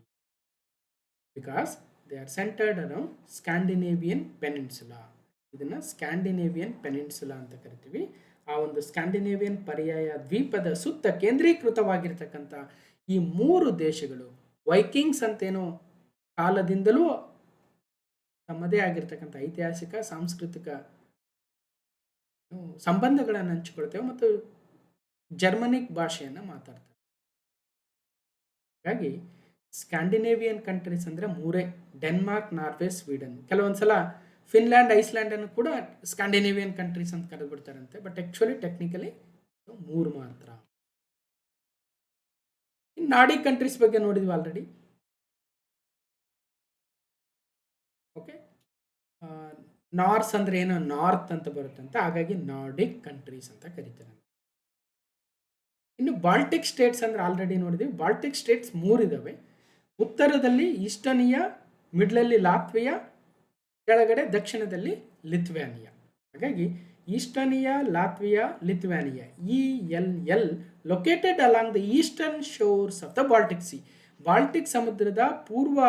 Because they are centered around Scandinavian peninsula. ಇದನ್ನು ಸ್ಕ್ಯಾಂಡಿನೇವಿಯನ್ ಪೆನಿನ್ಸುಲಾ ಅಂತ ಕರಿತೀವಿ. ಆ ಒಂದು ಸ್ಕ್ಯಾಂಡಿನೇವಿಯನ್ ಪರ್ಯಾಯ ದ್ವೀಪದ ಸುತ್ತ ಕೇಂದ್ರೀಕೃತವಾಗಿರ್ತಕ್ಕಂಥ ಈ 3 ದೇಶಗಳು ವೈಕಿಂಗ್ಸ್ ಅಂತೇನೋ ಕಾಲದಿಂದಲೂ ತಮ್ಮದೇ ಆಗಿರ್ತಕ್ಕಂಥ ಐತಿಹಾಸಿಕ, ಸಾಂಸ್ಕೃತಿಕ ಸಂಬಂಧಗಳನ್ನು ಹಂಚಿಕೊಳ್ತೇವೆ ಮತ್ತು ಜರ್ಮನಿಕ್ ಭಾಷೆಯನ್ನು ಮಾತಾಡ್ತೇವೆ. ಹಾಗಾಗಿ ಸ್ಕ್ಯಾಂಡಿನೇವಿಯನ್ ಕಂಟ್ರೀಸ್ ಅಂದರೆ 3: ಡೆನ್ಮಾರ್ಕ್, ನಾರ್ವೆ, ಸ್ವೀಡನ್. ಕೆಲವೊಂದ್ಸಲ ಫಿನ್ಲ್ಯಾಂಡ್, ಐಸ್ಲ್ಯಾಂಡನ್ನು ಕೂಡ ಸ್ಕ್ಯಾಂಡಿನೇವಿಯನ್ ಕಂಟ್ರೀಸ್ ಅಂತ ಕರೆದ್ಬಿಡ್ತಾರಂತೆ. ಬಟ್ ಆ್ಯಕ್ಚುಲಿ ಟೆಕ್ನಿಕಲಿ 3 ಮಾತ್ರ. ಇನ್ನು ನಾರ್ಡಿಕ್ ಕಂಟ್ರೀಸ್ ಬಗ್ಗೆ ನೋಡಿದ್ವಿ ಆಲ್ರೆಡಿ. ಓಕೆ, ನಾರ್ಸ್ ಅಂದರೆ ಏನೋ ನಾರ್ತ್ ಅಂತ ಬರುತ್ತಂತೆ, ಹಾಗಾಗಿ ನಾರ್ಡಿಕ್ ಕಂಟ್ರೀಸ್ ಅಂತ ಕರೀತಾರೆ. ಇನ್ನು ಬಾಲ್ಟಿಕ್ ಸ್ಟೇಟ್ಸ್ ಅಂದರೆ ಆಲ್ರೆಡಿ ನೋಡಿದ್ವಿ. ಬಾಲ್ಟಿಕ್ ಸ್ಟೇಟ್ಸ್ 3 ಇದ್ದಾವೆ. ಉತ್ತರದಲ್ಲಿ ಈಸ್ಟೋನಿಯಾ, ಮಿಡ್ಲಲ್ಲಿ ಲಾತ್ವಿಯಾ, ಕೆಳಗಡೆ ದಕ್ಷಿಣದಲ್ಲಿ ಲಿಥುವೇನಿಯಾ. ಹಾಗಾಗಿ Estonia, Latvia, Lithuania, ELL located along the eastern shores of the Baltic sea. Baltic ಸಮುದ್ರದ ಪೂರ್ವ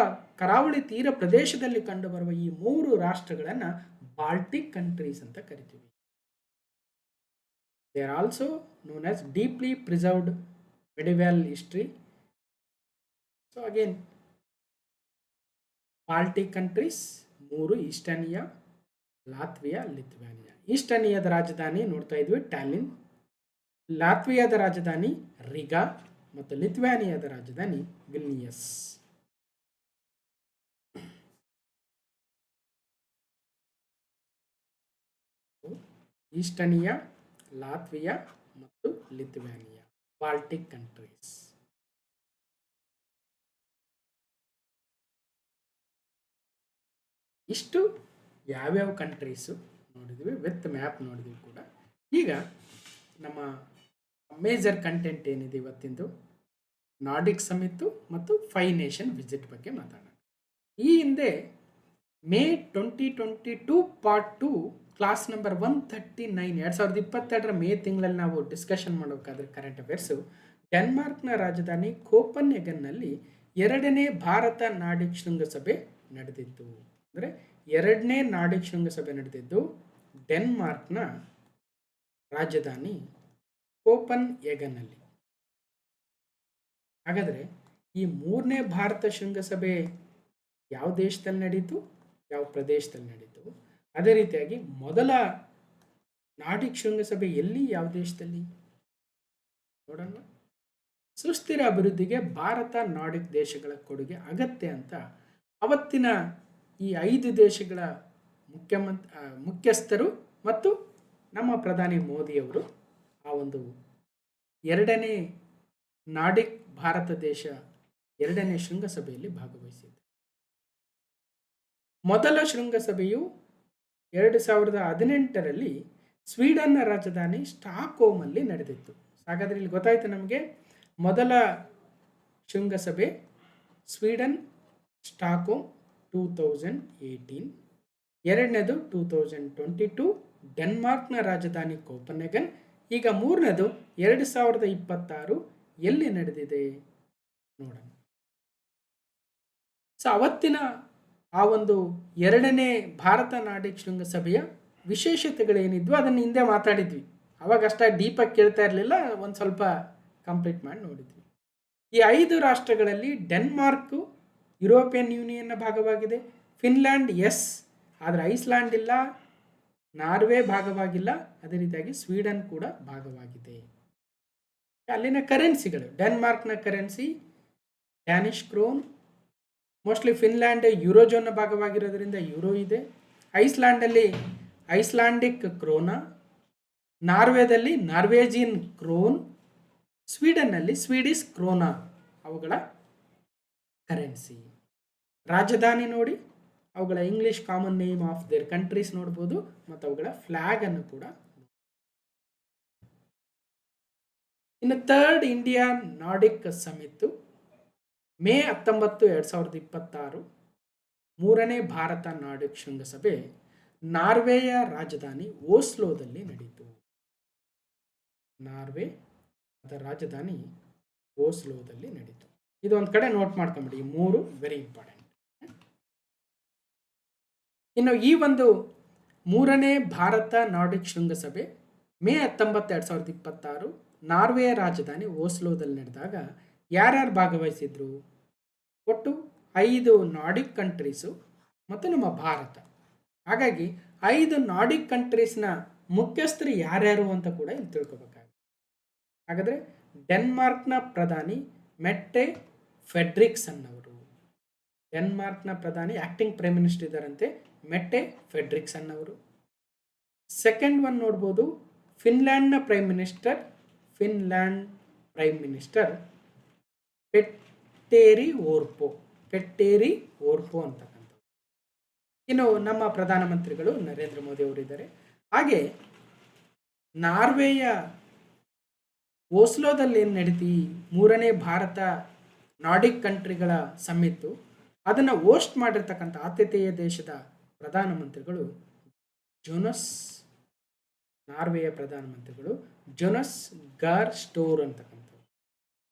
ಕರಾವಳಿ ತೀರ ಪ್ರದೇಶದಲ್ಲಿ ಕಂಡುಬರುವ ಈ 3 ರಾಷ್ಟ್ರಗಳನ್ನು ಬಾಲ್ಟಿಕ್ ಕಂಟ್ರೀಸ್ ಅಂತ ಕರಿತೀವಿ. They are also known as deeply preserved medieval history. So again, Baltic countries 3: Estonia, Latvia, Lithuania. ಈಸ್ಟೋನಿಯಾದ ರಾಜಧಾನಿ ನೋಡ್ತಾ ಇದ್ವಿ ಟ್ಯಾಲಿನ್, ಲಾತ್ವಿಯಾದ ರಾಜಧಾನಿ ರಿಗಾ ಮತ್ತು ಲಿಥುವೇನಿಯಾದ ರಾಜಧಾನಿ ವಿಲ್ನಿಯಸ್. ಈಸ್ಟೋನಿಯಾ, ಲಾತ್ವಿಯಾ ಮತ್ತು ಲಿಥುವೇನಿಯಾ, ಬಾಲ್ಟಿಕ್ ಕಂಟ್ರೀಸ್. ಇಷ್ಟು ಯಾವ್ಯಾವ ಕಂಟ್ರೀಸು ನೋಡಿದ್ವಿ, ವಿತ್ ಮ್ಯಾಪ್ ನೋಡಿದ್ವಿ ಕೂಡ. ಈಗ ನಮ್ಮ ಮೇಜರ್ ಕಂಟೆಂಟ್ ಏನಿದೆ ಇವತ್ತಿಂದು, ನಾರ್ಡಿಕ್ ಸಮಿತ್ತು ಮತ್ತು 5 ನೇಷನ್ ವಿಸಿಟ್ ಬಗ್ಗೆ ಮಾತಾಡೋಣ. ಈ ಹಿಂದೆ May 2022 part 2 class number 139 2022 May ತಿಂಗಳಲ್ಲಿ ನಾವು ಡಿಸ್ಕಷನ್ ಮಾಡಬೇಕಾದ್ರೆ ಕರೆಂಟ್ ಅಫೇರ್ಸು, ಡೆನ್ಮಾರ್ಕ್ನ ರಾಜಧಾನಿ ಕೋಪನ್ಹೆಗನ್ನಲ್ಲಿ 2ನೇ ಭಾರತ ನಾರ್ಡಿಕ್ ಶೃಂಗಸಭೆ ನಡೆದಿತ್ತು. ಅಂದರೆ 2ನೇ ನಾರ್ಡಿಕ್ ಶೃಂಗಸಭೆ ನಡೆದಿದ್ದು ಡೆನ್ಮಾರ್ಕ್ನ ರಾಜಧಾನಿ ಕೋಪನ್ಹೆಗನ್ನಲ್ಲಿ. ಹಾಗಾದರೆ ಈ 3ನೇ ಭಾರತ ಶೃಂಗಸಭೆ ಯಾವ ದೇಶದಲ್ಲಿ ನಡೀತು, ಯಾವ ಪ್ರದೇಶದಲ್ಲಿ ನಡೀತು, ಅದೇ ರೀತಿಯಾಗಿ ಮೊದಲ ನಾರ್ಡಿಕ್ ಶೃಂಗಸಭೆ ಎಲ್ಲಿ, ಯಾವ ದೇಶದಲ್ಲಿ ನೋಡೋಣ. ಸುಸ್ಥಿರ ಅಭಿವೃದ್ಧಿಗೆ ಭಾರತ ನಾರ್ಡಿಕ್ ದೇಶಗಳ ಕೊಡುಗೆ ಅಗತ್ಯ ಅಂತ ಅವತ್ತಿನ ಈ 5 ದೇಶಗಳ ಮುಖ್ಯಸ್ಥರು ಮತ್ತು ನಮ್ಮ ಪ್ರಧಾನಿ ಮೋದಿಯವರು ಆ ಒಂದು 2ನೇ ನಾರ್ಡಿಕ್ ಭಾರತ ದೇಶ 2ನೇ ಶೃಂಗಸಭೆಯಲ್ಲಿ ಭಾಗವಹಿಸಿದರು. ಮೊದಲ ಶೃಂಗಸಭೆಯು 2018ರಲ್ಲಿ ಸ್ವೀಡನ್ನ ರಾಜಧಾನಿ ಸ್ಟಾಕ್ಹೋಮಲ್ಲಿ ನಡೆದಿತ್ತು. ಹಾಗಾದರೆ ಇಲ್ಲಿ ಗೊತ್ತಾಯ್ತು ನಮಗೆ, ಮೊದಲ ಶೃಂಗಸಭೆ ಸ್ವೀಡನ್ ಸ್ಟಾಕ್ಹೋಮ್ 2018, ಎರಡನೇದು 2022 ಡೆನ್ಮಾರ್ಕ್ನ ರಾಜಧಾನಿ ಕೋಪನ್ಹೆಗನ್. ಈಗ 3ನೇದು 2026 ಎಲ್ಲಿ ನಡೆದಿದೆ ನೋಡೋಣ. ಸೊ ಅವತ್ತಿನ ಆ ಒಂದು 2ನೇ ಭಾರತ ನಾರ್ಡಿಕ್ ಶೃಂಗಸಭೆಯ ವಿಶೇಷತೆಗಳೇನಿದ್ವು ಅದನ್ನು ಹಿಂದೆ ಮಾತಾಡಿದ್ವಿ. ಅವಾಗ ಅಷ್ಟಾಗಿ ಡೀಪಾಗಿ ಕೇಳ್ತಾ ಇರಲಿಲ್ಲ, ಒಂದು ಸ್ವಲ್ಪ ಕಂಪ್ಲೀಟ್ ಮಾಡಿ ನೋಡಿದ್ವಿ. ಈ 5 ರಾಷ್ಟ್ರಗಳಲ್ಲಿ ಡೆನ್ಮಾರ್ಕು ಯುರೋಪಿಯನ್ ಯೂನಿಯನ್ನ ಭಾಗವಾಗಿದೆ. ಫಿನ್ಲ್ಯಾಂಡ್ ಎಸ್, ಆದರೆ ಐಸ್ಲ್ಯಾಂಡ್ ಇಲ್ಲ, ನಾರ್ವೆ ಭಾಗವಾಗಿಲ್ಲ, ಅದೇ ರೀತಿಯಾಗಿ ಸ್ವೀಡನ್ ಕೂಡ ಭಾಗವಾಗಿದೆ. ಅಲ್ಲಿನ ಕರೆನ್ಸಿಗಳು, ಡೆನ್ಮಾರ್ಕ್ನ currency Danish krone, mostly Finland ಯೂರೋಜೋನ್ನ ಭಾಗವಾಗಿರೋದ್ರಿಂದ ಯೂರೋ ಇದೆ. ಐಸ್ಲ್ಯಾಂಡಲ್ಲಿ ಐಸ್ಲ್ಯಾಂಡಿಕ್ ಕ್ರೋನಾ, ನಾರ್ವೆದಲ್ಲಿ ನಾರ್ವೇಜಿಯನ್ ಕ್ರೋನ್, ಸ್ವೀಡನ್ನಲ್ಲಿ ಸ್ವೀಡಿಶ್ ಕ್ರೋನಾ ಅವುಗಳ ಕರೆನ್ಸಿ. ರಾಜಧಾನಿ ನೋಡಿ, ಅವುಗಳ English common name of their countries ನೋಡ್ಬೋದು, ಮತ್ತು ಅವುಗಳ ಫ್ಲಾಗ್ ಅನ್ನು ಕೂಡ. ಇನ್ನು 3rd ಇಂಡಿಯಾ ನಾರ್ಡಿಕ್ ಸಮಿತ್ತು ಮೇ 19, 2026 3ನೇ ಭಾರತ ನಾರ್ಡಿಕ್ ಶೃಂಗಸಭೆ ನಾರ್ವೆಯ ರಾಜಧಾನಿ ಓಸ್ಲೋದಲ್ಲಿ ನಡೆಯಿತು. ನಾರ್ವೆ ಅದರ ರಾಜಧಾನಿ ಓಸ್ಲೋದಲ್ಲಿ ನಡೀತು. ಇದು ಒಂದು ಕಡೆ ನೋಟ್ ಮಾಡ್ಕೊಂಬಿಡಿ, 3 ವೆರಿ ಇಂಪಾರ್ಟೆಂಟ್. ಇನ್ನು ಈ ಒಂದು 3ನೇ ಭಾರತ ನಾರ್ಡಿಕ್ ಶೃಂಗಸಭೆ ಮೇ 19, 2026 ನಾರ್ವೆಯ ರಾಜಧಾನಿ ಓಸ್ಲೋದಲ್ಲಿ ನಡೆದಾಗ ಯಾರ್ಯಾರು ಭಾಗವಹಿಸಿದ್ರು? ಒಟ್ಟು 5 ನಾರ್ಡಿಕ್ ಕಂಟ್ರೀಸು ಮತ್ತು ನಮ್ಮ ಭಾರತ. ಹಾಗಾಗಿ 5 ನಾರ್ಡಿಕ್ ಕಂಟ್ರೀಸ್ನ ಮುಖ್ಯಸ್ಥರು ಯಾರ್ಯಾರು ಅಂತ ಕೂಡ ಇಲ್ಲಿ ತಿಳ್ಕೊಬೇಕಾಗುತ್ತೆ. ಹಾಗಾದರೆ ಡೆನ್ಮಾರ್ಕ್ನ ಪ್ರಧಾನಿ ಮೆಟ್ಟೆ ಫೆಡ್ರಿಕ್ಸನ್ ಅವರು, ಡೆನ್ಮಾರ್ಕ್ನ ಪ್ರಧಾನಿ ಆಕ್ಟಿಂಗ್ ಪ್ರೈಮ್ ಮಿನಿಸ್ಟರ್ ಇದ್ದಾರಂತೆ, ಮೆಟ್ಟೆ ಫೆಡ್ರಿಕ್ಸನ್ ಅವರು. ಸೆಕೆಂಡ್ ಒನ್ ನೋಡ್ಬೋದು, Finland prime minister Petteri Orpo ಅಂತಕ್ಕಂಥ. ಇನ್ನು ನಮ್ಮ ಪ್ರಧಾನಮಂತ್ರಿಗಳು ನರೇಂದ್ರ ಮೋದಿ ಅವರು ಇದ್ದಾರೆ. ಹಾಗೆ ನಾರ್ವೆಯ ಓಸ್ಲೋದಲ್ಲಿ ಏನು ನಡೀತಿ 3ನೇ ಭಾರತ ನಾರ್ಡಿಕ್ ಕಂಟ್ರಿಗಳ ಸಮ್ಮಿತ್ತು, ಅದನ್ನು ಹೋಸ್ಟ್ ಮಾಡಿರ್ತಕ್ಕಂಥ ಆತಿಥೇಯ ದೇಶದ ಪ್ರಧಾನಮಂತ್ರಿಗಳು ನಾರ್ವೆಯ ಪ್ರಧಾನಮಂತ್ರಿಗಳು ಜೊನಸ್ ಗಾರ್ ಸ್ಟೋರ್ ಅಂತಕ್ಕಂಥ.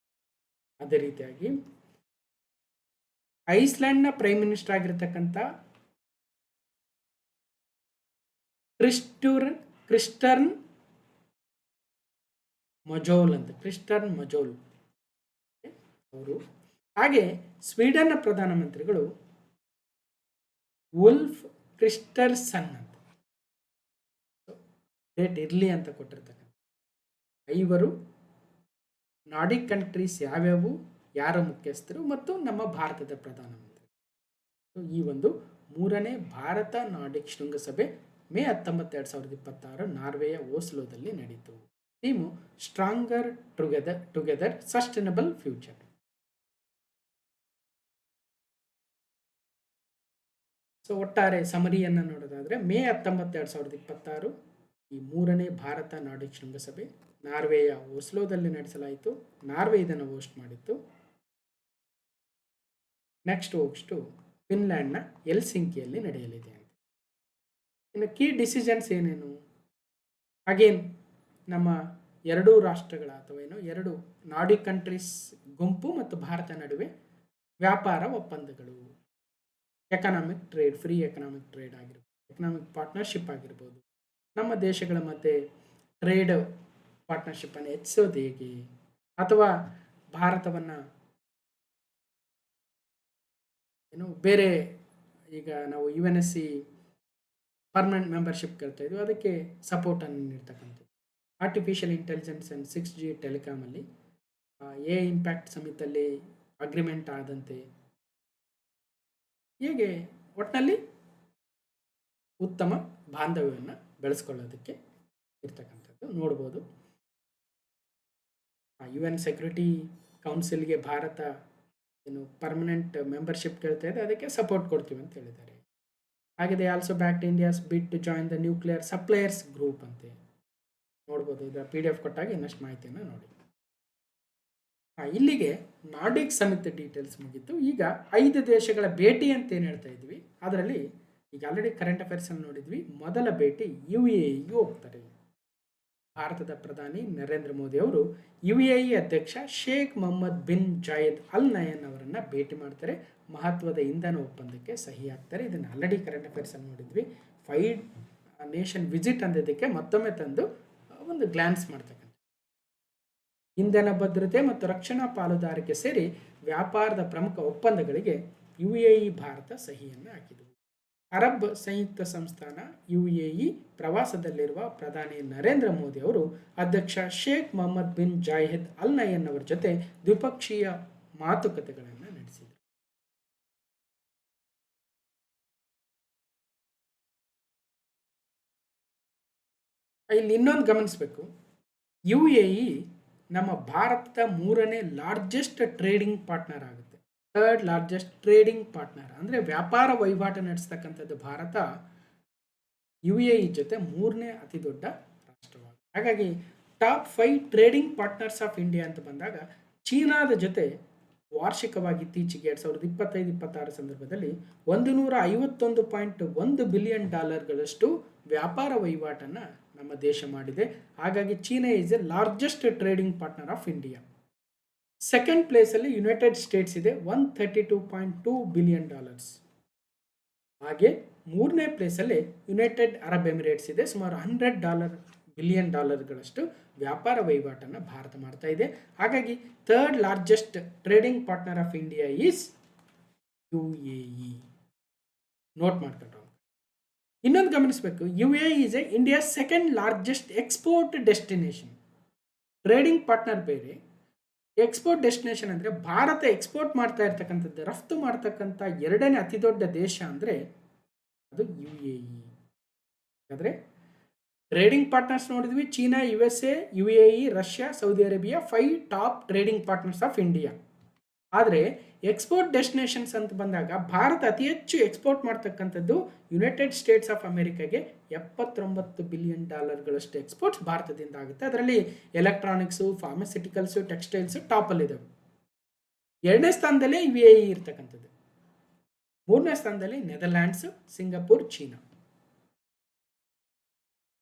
ಅದೇ ರೀತಿಯಾಗಿ ಐಸ್ಲ್ಯಾಂಡ್ನ ಪ್ರೈಮ್ ಮಿನಿಸ್ಟರ್ ಆಗಿರ್ತಕ್ಕಂಥ ಕ್ರಿಸ್ಟರ್ನ್ ಮಜೋಲ್ ಅವರು. ಹಾಗೆ ಸ್ವೀಡನ್ನ ಪ್ರಧಾನಮಂತ್ರಿಗಳು ವುಲ್ಫ್ ಕ್ರಿಸ್ಟರ್ಸನ್ ಅಂತ, ಡೇಟ್ ಇರಲಿ ಅಂತ ಕೊಟ್ಟಿರ್ತಕ್ಕಂಥ. 5 ನಾರ್ಡಿಕ್ ಕಂಟ್ರೀಸ್ ಯಾವ್ಯಾವು, ಯಾರ ಮುಖ್ಯಸ್ಥರು ಮತ್ತು ನಮ್ಮ ಭಾರತದ ಪ್ರಧಾನಮಂತ್ರಿ. ಈ ಒಂದು 3ನೇ ಭಾರತ ನಾರ್ಡಿಕ್ ಶೃಂಗಸಭೆ ಮೇ 19, 2026 ನಾರ್ವೆಯ ಓಸ್ಲೋದಲ್ಲಿ ನಡೆಯಿತು. Theme stronger together sustainable future. So ಒಟ್ಟಾರೆ ಸಮರಿಯನ್ನು ನೋಡೋದಾದರೆ ಮೇ 19, 2026 ಈ 3ನೇ ಭಾರತ ನಾರ್ಡಿಕ್ ಶೃಂಗಸಭೆ ನಾರ್ವೆಯ ಓಸ್ಲೋದಲ್ಲಿ ನಡೆಸಲಾಯಿತು. ನಾರ್ವೆ ಇದನ್ನು ಹೋಸ್ಟ್ ಮಾಡಿತ್ತು. ನೆಕ್ಸ್ಟ್ ಫಿನ್ಲ್ಯಾಂಡ್ನ ಎಲ್ಸಿಂಕಿಯಲ್ಲಿ ನಡೆಯಲಿದೆ ಅಂತ. ಇನ್ನು ಕೀ ಡಿಸಿಷನ್ಸ್ ಏನೇನು? ಅಗೇನ್ ನಮ್ಮ ಎರಡೂ ರಾಷ್ಟ್ರಗಳ ಅಥವಾ ಎರಡು ನಾರ್ಡಿಕ್ ಕಂಟ್ರೀಸ್ ಗುಂಪು ಮತ್ತು ಭಾರತ ನಡುವೆ ವ್ಯಾಪಾರ ಒಪ್ಪಂದಗಳು, economic trade, free economic trade ಆಗಿರ್ಬೋದು, ಎಕನಾಮಿಕ್ ಪಾರ್ಟ್ನರ್ಶಿಪ್ ಆಗಿರ್ಬೋದು, ನಮ್ಮ ದೇಶಗಳ ಮಧ್ಯೆ ಟ್ರೇಡ್ ಪಾರ್ಟ್ನರ್ಶಿಪ್ಪನ್ನು ಹೆಚ್ಚಿಸೋದು ಹೇಗೆ, ಅಥವಾ ಭಾರತವನ್ನು ಬೇರೆ ಈಗ ನಾವು UNSC ಪರ್ಮನೆಂಟ್ ಮೆಂಬರ್ಶಿಪ್ ಕೇಳ್ತಾ ಇದ್ವಿ, ಅದಕ್ಕೆ ಸಪೋರ್ಟನ್ನು ನೀಡ್ತಕ್ಕಂಥದ್ದು. ಆರ್ಟಿಫಿಷಿಯಲ್ ಇಂಟೆಲಿಜೆನ್ಸ್ ಆ್ಯಂಡ್ 6G ಟೆಲಿಕಾಮಲ್ಲಿ ಇಂಪ್ಯಾಕ್ಟ್ ಸಮಿತಲ್ಲಿ ಅಗ್ರಿಮೆಂಟ್ ಆದಂತೆ ಹೇಗೆ ಒಟ್ಟಿನಲ್ಲಿ ಉತ್ತಮ ಬಾಂಧವ್ಯವನ್ನು ಬೆಳೆಸ್ಕೊಳ್ಳೋದಕ್ಕೆ ಇರ್ತಕ್ಕಂಥದ್ದು ನೋಡ್ಬೋದು. UN ಸೆಕ್ಯೂರಿಟಿ ಕೌನ್ಸಿಲ್ಗೆ ಭಾರತ ಪರ್ಮನೆಂಟ್ ಮೆಂಬರ್ಶಿಪ್ ಕೇಳ್ತಾ ಇದೆ, ಅದಕ್ಕೆ ಸಪೋರ್ಟ್ ಕೊಡ್ತೀವಿ ಅಂತ ಹೇಳಿದ್ದಾರೆ. ಹಾಗೆ they also backed India's bid to join the nuclear suppliers group ಅಂತೆ ನೋಡ್ಬೋದು. ಇದರ PDF ಕೊಟ್ಟಾಗ ಇನ್ನಷ್ಟು ಮಾಹಿತಿಯನ್ನು ನೋಡಿ. ಇಲ್ಲಿಗೆ ನಾರ್ಡಿಕ್ ಸಮಿಟ್ ಡೀಟೇಲ್ಸ್ ಮುಗಿತು. ಈಗ 5 ದೇಶಗಳ ಭೇಟಿ ಅಂತ ಏನು ಹೇಳ್ತಾ ಇದ್ವಿ, ಅದರಲ್ಲಿ ಈಗ ಆಲ್ರೆಡಿ ಕರೆಂಟ್ ಅಫೇರ್ಸನ್ನು ನೋಡಿದ್ವಿ. ಮೊದಲ ಭೇಟಿ UAEಗೆ ಹೋಗ್ತಾರೆ. ಭಾರತದ ಪ್ರಧಾನಿ ನರೇಂದ್ರ ಮೋದಿ ಅವರು UAE ಅಧ್ಯಕ್ಷ ಶೇಖ್ ಮೊಹಮ್ಮದ್ ಬಿನ್ ಜಾಯೆದ್ ಅಲ್ ನಯನ್ ಅವರನ್ನು ಭೇಟಿ ಮಾಡ್ತಾರೆ. ಮಹತ್ವದ ಇಂಧನ ಒಪ್ಪಂದಕ್ಕೆ ಸಹಿ ಹಾಕ್ತಾರೆ. ಇದನ್ನು ಆಲ್ರೆಡಿ ಕರೆಂಟ್ ಅಫೇರ್ಸನ್ನು ನೋಡಿದ್ವಿ. 5 ನೇಷನ್ ವಿಸಿಟ್ ಅಂದಿದ್ದಕ್ಕೆ ಮತ್ತೊಮ್ಮೆ ತಂದು ಒಂದು ಗ್ಲಾನ್ಸ್ ಮಾಡ್ತಕ್ಕಂಥ ಇಂಧನ ಭದ್ರತೆ ಮತ್ತು ರಕ್ಷಣಾ ಪಾಲುದಾರಿಕೆ ಸೇರಿ ವ್ಯಾಪಾರದ ಪ್ರಮುಖ ಒಪ್ಪಂದಗಳಿಗೆ UAE ಭಾರತ ಸಹಿಯನ್ನು ಹಾಕಿದವು. ಅರಬ್ ಸಂಯುಕ್ತ ಸಂಸ್ಥಾನ UAE ಪ್ರವಾಸದಲ್ಲಿರುವ ಪ್ರಧಾನಿ ನರೇಂದ್ರ ಮೋದಿ ಅವರು ಅಧ್ಯಕ್ಷ ಶೇಖ್ ಮೊಹಮ್ಮದ್ ಬಿನ್ ಜಾಯೆದ್ ಅಲ್ ನಯನ್ ಅವರ ಜೊತೆ ದ್ವಿಪಕ್ಷೀಯ ಮಾತುಕತೆಗಳನ್ನು ನಡೆಸಿದರು. ಇಲ್ಲಿ ಇನ್ನೊಂದು ಗಮನಿಸಬೇಕು, UAE ನಮ್ಮ ಭಾರತದ 3ನೇ ಲಾರ್ಜೆಸ್ಟ್ ಟ್ರೇಡಿಂಗ್ ಪಾರ್ಟ್ನರ್ ಆಗುತ್ತೆ. 3rd ಲಾರ್ಜೆಸ್ಟ್ ಟ್ರೇಡಿಂಗ್ ಪಾರ್ಟ್ನರ್ ಅಂದರೆ ವ್ಯಾಪಾರ ವಹಿವಾಟು ನಡೆಸ್ತಕ್ಕಂಥದ್ದು ಭಾರತ UAE ಜೊತೆ 3ನೇ ಅತಿ ದೊಡ್ಡ ರಾಷ್ಟ್ರವಾಗಿದೆ. ಹಾಗಾಗಿ top 5 trading partners of India ಅಂತ ಬಂದಾಗ ಚೀನಾದ ಜೊತೆ ವಾರ್ಷಿಕವಾಗಿ ಇತ್ತೀಚೆಗೆ 2025-26 ಸಂದರ್ಭದಲ್ಲಿ $151.1 ಬಿಲಿಯನ್ ವ್ಯಾಪಾರ ವಹಿವಾಟನ್ನು ನಮ್ಮ ದೇಶ ಮಾಡಿದೆ. ಹಾಗಾಗಿ China is A largest trading partner of India. Second ಪ್ಲೇಸಲ್ಲಿ ಯುನೈಟೆಡ್ ಸ್ಟೇಟ್ಸ್ ಇದೆ, $132.2 ಬಿಲಿಯನ್. ಹಾಗೆ 3ನೇ ಪ್ಲೇಸಲ್ಲಿ ಯುನೈಟೆಡ್ ಅರಬ್ ಎಮಿರೇಟ್ಸ್ ಇದೆ, ಸುಮಾರು $100 ಬಿಲಿಯನ್ ವ್ಯಾಪಾರ ವಹಿವಾಟನ್ನು ಭಾರತ ಮಾಡ್ತಾ ಇದೆ. ಹಾಗಾಗಿ 3rd largest trading partner of India is UAE. Note ಮಾಡ್ಕೊಂಡ್ರು. ಇನ್ನೊಂದು ಗಮನಿಸಬೇಕು, UAE is A India 2nd largest export destination. Trading partner ಬೇರೆ, ಎಕ್ಸ್ಪೋರ್ಟ್ ಡೆಸ್ಟಿನೇಷನ್ ಅಂದರೆ ಭಾರತ ಎಕ್ಸ್ಪೋರ್ಟ್ ಮಾಡ್ತಾ ಇರ್ತಕ್ಕಂಥದ್ದು, ರಫ್ತು ಮಾಡ್ತಕ್ಕಂಥ 2ನೇ ಅತಿ ದೊಡ್ಡ ದೇಶ ಅಂದರೆ ಅದು UAE. ಹಾಗಾದರೆ ಟ್ರೇಡಿಂಗ್ ಪಾರ್ಟ್ನರ್ಸ್ ನೋಡಿದ್ವಿ, China, USA, UAE, Russia, Saudi Arabia 5 top trading partners of India. ಆದರೆ ಎಕ್ಸ್ಪೋರ್ಟ್ ಡೆಸ್ಟಿನೇಷನ್ಸ್ ಅಂತ ಬಂದಾಗ ಭಾರತ ಅತಿ ಹೆಚ್ಚು ಎಕ್ಸ್ಪೋರ್ಟ್ ಮಾಡ್ತಕ್ಕಂಥದ್ದು ಯುನೈಟೆಡ್ ಸ್ಟೇಟ್ಸ್ ಆಫ್ ಅಮೆರಿಕಾಗೆ $79 ಬಿಲಿಯನ್ ಎಕ್ಸ್ಪೋರ್ಟ್ಸ್ ಭಾರತದಿಂದ ಆಗುತ್ತೆ. ಅದರಲ್ಲಿ ಎಲೆಕ್ಟ್ರಾನಿಕ್ಸು, ಫಾರ್ಮಸ್ಯೂಟಿಕಲ್ಸು, ಟೆಕ್ಸ್ಟೈಲ್ಸು ಟಾಪಲ್ಲಿದ್ದಾವೆ. 2ನೇ ಸ್ಥಾನದಲ್ಲೇ UAE ಇರ್ತಕ್ಕಂಥದ್ದು. 3ನೇ ಸ್ಥಾನದಲ್ಲಿ ನೆದರ್ಲ್ಯಾಂಡ್ಸು, ಸಿಂಗಾಪುರ್, ಚೀನಾ.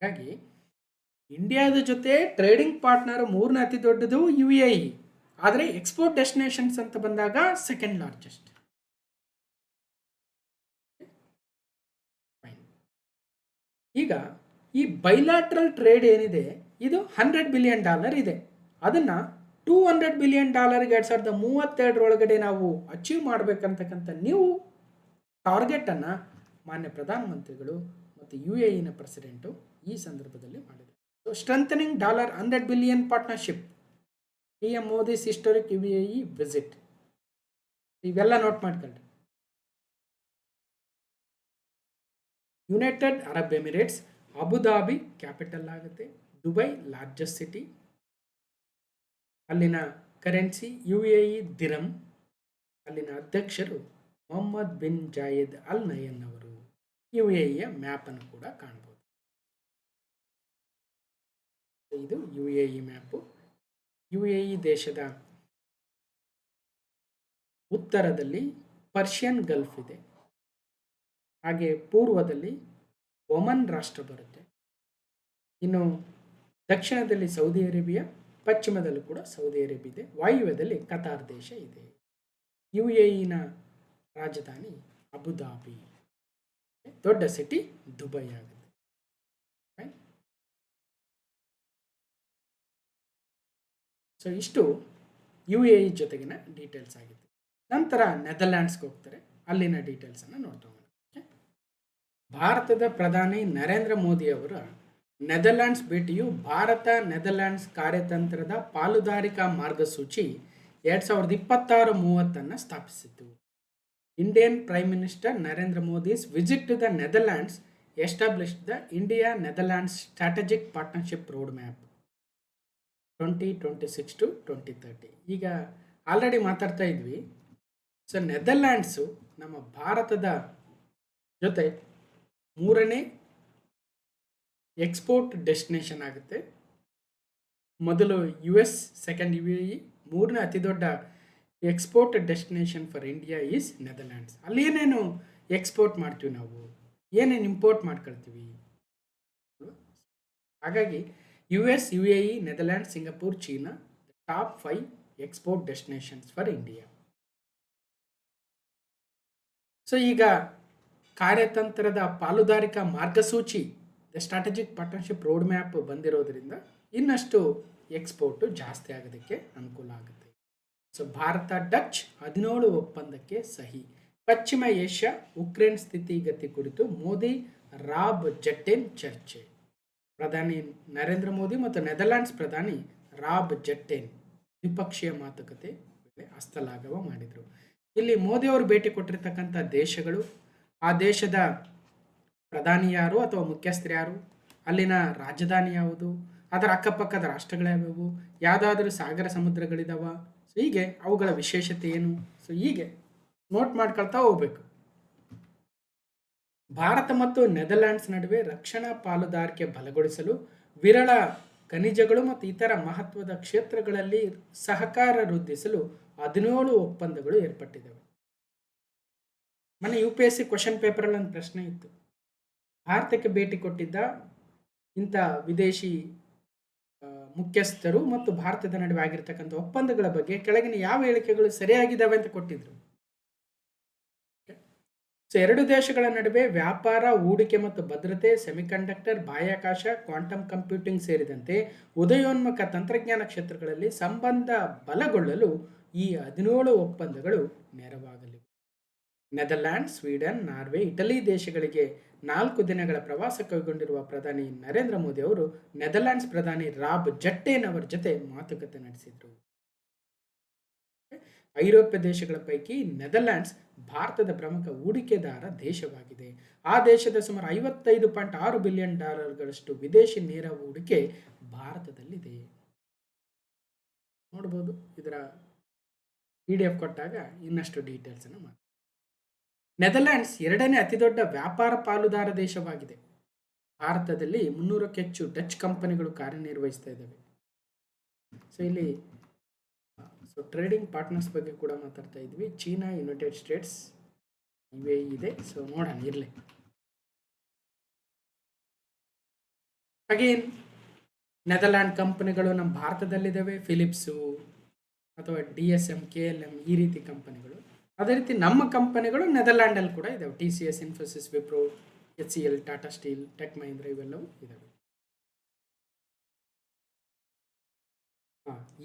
ಹಾಗಾಗಿ ಇಂಡಿಯಾದ ಜೊತೆ ಟ್ರೇಡಿಂಗ್ ಪಾರ್ಟ್ನರ್ 3ನೇ ಅತಿ ದೊಡ್ಡದು UAE. ಆದರೆ ಎಕ್ಸ್ಪೋರ್ಟ್ ಡೆಸ್ಟಿನೇಷನ್ಸ್ ಅಂತ ಬಂದಾಗ 2nd ಲಾರ್ಜೆಸ್ಟ್. ಈಗ ಈ ಬೈಲಾಟ್ರಲ್ ಟ್ರೇಡ್ ಏನಿದೆ ಇದು $100 ಬಿಲಿಯನ್ ಇದೆ. ಅದನ್ನು $200 ಬಿಲಿಯನ್ 2032 ನಾವು ಅಚೀವ್ ಮಾಡಬೇಕಂತಕ್ಕಂಥ ನೀವು ಟಾರ್ಗೆಟನ್ನು ಮಾನ್ಯ ಪ್ರಧಾನಮಂತ್ರಿಗಳು ಮತ್ತು UAEನ ಪ್ರೆಸಿಡೆಂಟು ಈ ಸಂದರ್ಭದಲ್ಲಿ ಮಾಡಿದ್ದಾರೆ. So strengthening $100 billion partnership, PM Modi's historic UAE visit. ಇವೆಲ್ಲ ನೋಟ್ ಮಾಡ್ಕೊಳ್ಳಿ. United Arab Emirates, Abu Dhabi capital ಆಗುತ್ತೆ, ದುಬೈ ಲಾರ್ಜೆಸ್ಟ್ ಸಿಟಿ, ಅಲ್ಲಿನ ಕರೆನ್ಸಿ UAE ದಿರಮ್, ಅಲ್ಲಿನ ಅಧ್ಯಕ್ಷರು ಮೊಹಮ್ಮದ್ ಬಿನ್ ಜಾಯೆದ್ ಅಲ್ ನಯನ್ ಅವರು. ಯು ಎ ಇಯ ಮ್ಯಾಪನ್ನು ಕೂಡ ಕಾಣ್ಬೋದು. ಇದು U A E map. U A E ದೇಶದ ಉತ್ತರದಲ್ಲಿ ಪರ್ಷಿಯನ್ ಗಲ್ಫ್ ಇದೆ, ಹಾಗೆ ಪೂರ್ವದಲ್ಲಿ ಒಮನ್ ರಾಷ್ಟ್ರ ಬರುತ್ತೆ, ಇನ್ನು ದಕ್ಷಿಣದಲ್ಲಿ ಸೌದಿ ಅರೇಬಿಯಾ, ಪಶ್ಚಿಮದಲ್ಲೂ ಕೂಡ ಸೌದಿ ಅರೇಬಿಯಾ ಇದೆ, ವಾಯುವ್ಯದಲ್ಲಿ ಕತಾರ್ ದೇಶ ಇದೆ. ಯು ಎ ಇನ ರಾಜಧಾನಿ ಅಬುಧಾಬಿ, ದೊಡ್ಡ ಸಿಟಿ ದುಬೈ ಆಗುತ್ತೆ. ಸೊ ಇಷ್ಟು ಯು ಎ ಇ ಜೊತೆಗಿನ ಡೀಟೇಲ್ಸ್ ಆಗಿದೆ. ನಂತರ ನೆದರ್ಲ್ಯಾಂಡ್ಸ್ಗೆ ಹೋಗ್ತಾರೆ, ಅಲ್ಲಿನ ಡೀಟೇಲ್ಸನ್ನು ನೋಡ್ತಾ ಹೋಗೋಣ. ಭಾರತದ ಪ್ರಧಾನಿ ನರೇಂದ್ರ ಮೋದಿ ಅವರ ನೆದರ್ಲ್ಯಾಂಡ್ಸ್ ಭೇಟಿಯು ಭಾರತ ನೆದರ್ಲ್ಯಾಂಡ್ಸ್ ಕಾರ್ಯತಂತ್ರದ ಪಾಲುದಾರಿಕಾ ಮಾರ್ಗಸೂಚಿ 2026-30 ಸ್ಥಾಪಿಸಿತು. Indian prime minister Narendra Modi's visit to the Netherlands established the India-Netherlands Strategic Partnership Roadmap 2026 to 2030. ಈಗ ಆಲ್ರೆಡಿ ಮಾತಾಡ್ತಾ ಇದ್ವಿ. ಸೊ ನೆದರ್ಲ್ಯಾಂಡ್ಸು ನಮ್ಮ ಭಾರತದ ಜೊತೆ 3ನೇ ಎಕ್ಸ್ಪೋರ್ಟ್ ಡೆಸ್ಟಿನೇಷನ್ ಆಗುತ್ತೆ. ಮೊದಲು U S, second U A E, 3ನೇ ಅತಿ ದೊಡ್ಡ export destination for India is Netherlands. ಅಲ್ಲಿ ಏನೇನು ಎಕ್ಸ್ಪೋರ್ಟ್ ಮಾಡ್ತೀವಿ, ನಾವು ಏನೇನು ಇಂಪೋರ್ಟ್ ಮಾಡ್ಕೊಳ್ತೀವಿ. ಹಾಗಾಗಿ U S, U A E, Netherlands, Singapore, China top 5 export destinations for India. So ಈಗ ಕಾರ್ಯತಂತ್ರದ ಪಾಲುದಾರಿಕಾ ಮಾರ್ಗಸೂಚಿ, the strategic partnership road map ಬಂದಿರೋದ್ರಿಂದ ಇನ್ನಷ್ಟು ಎಕ್ಸ್ಪೋರ್ಟು ಜಾಸ್ತಿ ಆಗೋದಕ್ಕೆ ಅನುಕೂಲ ಆಗುತ್ತೆ. ಸೊ ಭಾರತ ಡಚ್ 17 ಒಪ್ಪಂದಕ್ಕೆ ಸಹಿ. ಪಶ್ಚಿಮ ಏಷ್ಯಾ ಉಕ್ರೇನ್ ಸ್ಥಿತಿಗತಿ ಕುರಿತು ಮೋದಿ ರಾಬ್ ಜೆಟ್ಟೆನ್ ಚರ್ಚೆ. ಪ್ರಧಾನಿ ನರೇಂದ್ರ ಮೋದಿ ಮತ್ತು ನೆದರ್ಲ್ಯಾಂಡ್ಸ್ ಪ್ರಧಾನಿ ರಾಬ್ ಜೆಟ್ಟೆನ್ ದ್ವಿಪಕ್ಷೀಯ ಮಾತುಕತೆ ವೇಳೆ ಹಸ್ತಲಾಘವ ಮಾಡಿದರು. ಇಲ್ಲಿ ಮೋದಿ ಅವರು ಭೇಟಿ ಕೊಟ್ಟಿರ್ತಕ್ಕಂಥ ದೇಶಗಳು, ಆ ದೇಶದ ಪ್ರಧಾನಿ ಯಾರು ಅಥವಾ ಮುಖ್ಯಸ್ಥರು ಯಾರು, ಅಲ್ಲಿನ ರಾಜಧಾನಿ ಯಾವುದು, ಅದರ ಅಕ್ಕಪಕ್ಕದ ರಾಷ್ಟ್ರಗಳ್ಯಾವ್ಯಾವು, ಯಾವುದಾದ್ರೂ ಸಾಗರ ಸಮುದ್ರಗಳಿದಾವ, ಸೊ ಹೀಗೆ ಅವುಗಳ ವಿಶೇಷತೆ ಏನು, ಸೊ ಹೀಗೆ ನೋಟ್ ಮಾಡ್ಕೊಳ್ತಾ ಹೋಗ್ಬೇಕು. ಭಾರತ ಮತ್ತು ನೆದರ್ಲ್ಯಾಂಡ್ಸ್ ನಡುವೆ ರಕ್ಷಣಾ ಪಾಲುದಾರಿಕೆ ಬಲಗೊಳಿಸಲು ವಿರಳ ಖನಿಜಗಳು ಮತ್ತು ಇತರ ಮಹತ್ವದ ಕ್ಷೇತ್ರಗಳಲ್ಲಿ ಸಹಕಾರ ವೃದ್ಧಿಸಲು 17 ಒಪ್ಪಂದಗಳು ಏರ್ಪಟ್ಟಿದ್ದಾವೆ. ಮೊನ್ನೆ UPSC ಕ್ವಶನ್ ಪೇಪರಲ್ಲಿ ಒಂದು ಪ್ರಶ್ನೆ ಇತ್ತು, ಭಾರತಕ್ಕೆ ಭೇಟಿ ಕೊಟ್ಟಿದ್ದ ಇಂಥ ವಿದೇಶಿ ಮುಖ್ಯಸ್ಥರು ಮತ್ತು ಭಾರತದ ನಡುವೆ ಆಗಿರ್ತಕ್ಕಂಥ ಒಪ್ಪಂದಗಳ ಬಗ್ಗೆ ಕೆಳಗಿನ ಯಾವ ಹೇಳಿಕೆಗಳು ಸರಿಯಾಗಿದ್ದಾವೆ ಅಂತ ಕೊಟ್ಟಿದ್ರು. ಸೊ 2 ದೇಶಗಳ ನಡುವೆ ವ್ಯಾಪಾರ, ಹೂಡಿಕೆ ಮತ್ತು ಭದ್ರತೆ, ಸೆಮಿಕಂಡಕ್ಟರ್, ಬಾಹ್ಯಾಕಾಶ, ಕ್ವಾಂಟಮ್ ಕಂಪ್ಯೂಟಿಂಗ್ ಸೇರಿದಂತೆ ಉದಯೋನ್ಮುಖ ತಂತ್ರಜ್ಞಾನ ಕ್ಷೇತ್ರಗಳಲ್ಲಿ ಸಂಬಂಧ ಬಲಗೊಳ್ಳಲು ಈ 17 ಒಪ್ಪಂದಗಳು ನೆರವಾಗಲಿವೆ. ನೆದರ್ಲ್ಯಾಂಡ್, ಸ್ವೀಡನ್, ನಾರ್ವೆ, ಇಟಲಿ ದೇಶಗಳಿಗೆ 4 ದಿನಗಳ ಪ್ರವಾಸ ಕೈಗೊಂಡಿರುವ ಪ್ರಧಾನಿ ನರೇಂದ್ರ ಮೋದಿ ಅವರು ನೆದರ್ಲ್ಯಾಂಡ್ಸ್ ಪ್ರಧಾನಿ ರಾಬ್ ಜೆಟ್ಟೆನ್ ಅವರ ಜೊತೆ ಮಾತುಕತೆ ನಡೆಸಿದರು. ಐರೋಪ್ಯ ದೇಶಗಳ ಪೈಕಿ ನೆದರ್ಲ್ಯಾಂಡ್ಸ್ ಭಾರತದ ಪ್ರಮುಖ ಹೂಡಿಕೆದಾರ ದೇಶವಾಗಿದೆ. ಆ ದೇಶದ ಸುಮಾರು $55.6 ಬಿಲಿಯನ್ ವಿದೇಶಿ ನೇರ ಹೂಡಿಕೆ ಭಾರತದಲ್ಲಿದೆ. ನೋಡ್ಬೋದು, ಇದರ PDF ಕೊಟ್ಟಾಗ ಇನ್ನಷ್ಟು ಡೀಟೇಲ್ಸನ್ನು ಮಾಡಿ. ನೆದರ್ಲ್ಯಾಂಡ್ಸ್ 2ನೇ ಅತಿ ದೊಡ್ಡ ವ್ಯಾಪಾರ ಪಾಲುದಾರ ದೇಶವಾಗಿದೆ. ಭಾರತದಲ್ಲಿ 300ಕ್ಕೂ ಹೆಚ್ಚು ಡಚ್ ಕಂಪನಿಗಳು ಕಾರ್ಯನಿರ್ವಹಿಸ್ತಾ ಇದ್ದಾವೆ. ಸೊ ಇಲ್ಲಿ ಟ್ರೇಡಿಂಗ್ ಪಾರ್ಟ್ನರ್ಸ್ ಬಗ್ಗೆ ಕೂಡ ಮಾತಾಡ್ತಾ ಇದ್ವಿ. ಚೀನಾ, ಯುನೈಟೆಡ್ ಸ್ಟೇಟ್ಸ್, UAE ಇದೆ. ಸೊ ನೋಡೋಣ ಇರಲಿ. ಅಗೇನ್ ನೆದರ್ಲ್ಯಾಂಡ್ ಕಂಪನಿಗಳು ನಮ್ಮ ಭಾರತದಲ್ಲಿದ್ದಾವೆ. ಫಿಲಿಪ್ಸು ಅಥವಾ DSM, KLM ಈ ರೀತಿ ಕಂಪನಿಗಳು. ಅದೇ ರೀತಿ ನಮ್ಮ ಕಂಪನಿಗಳು ನೆದರ್ಲ್ಯಾಂಡಲ್ಲಿ ಕೂಡ ಇದ್ದಾವೆ. TCS, Infosys, Wipro, HCL, Tata steel, tech Mahindra ಇವೆಲ್ಲವೂ ಇದ್ದಾವೆ.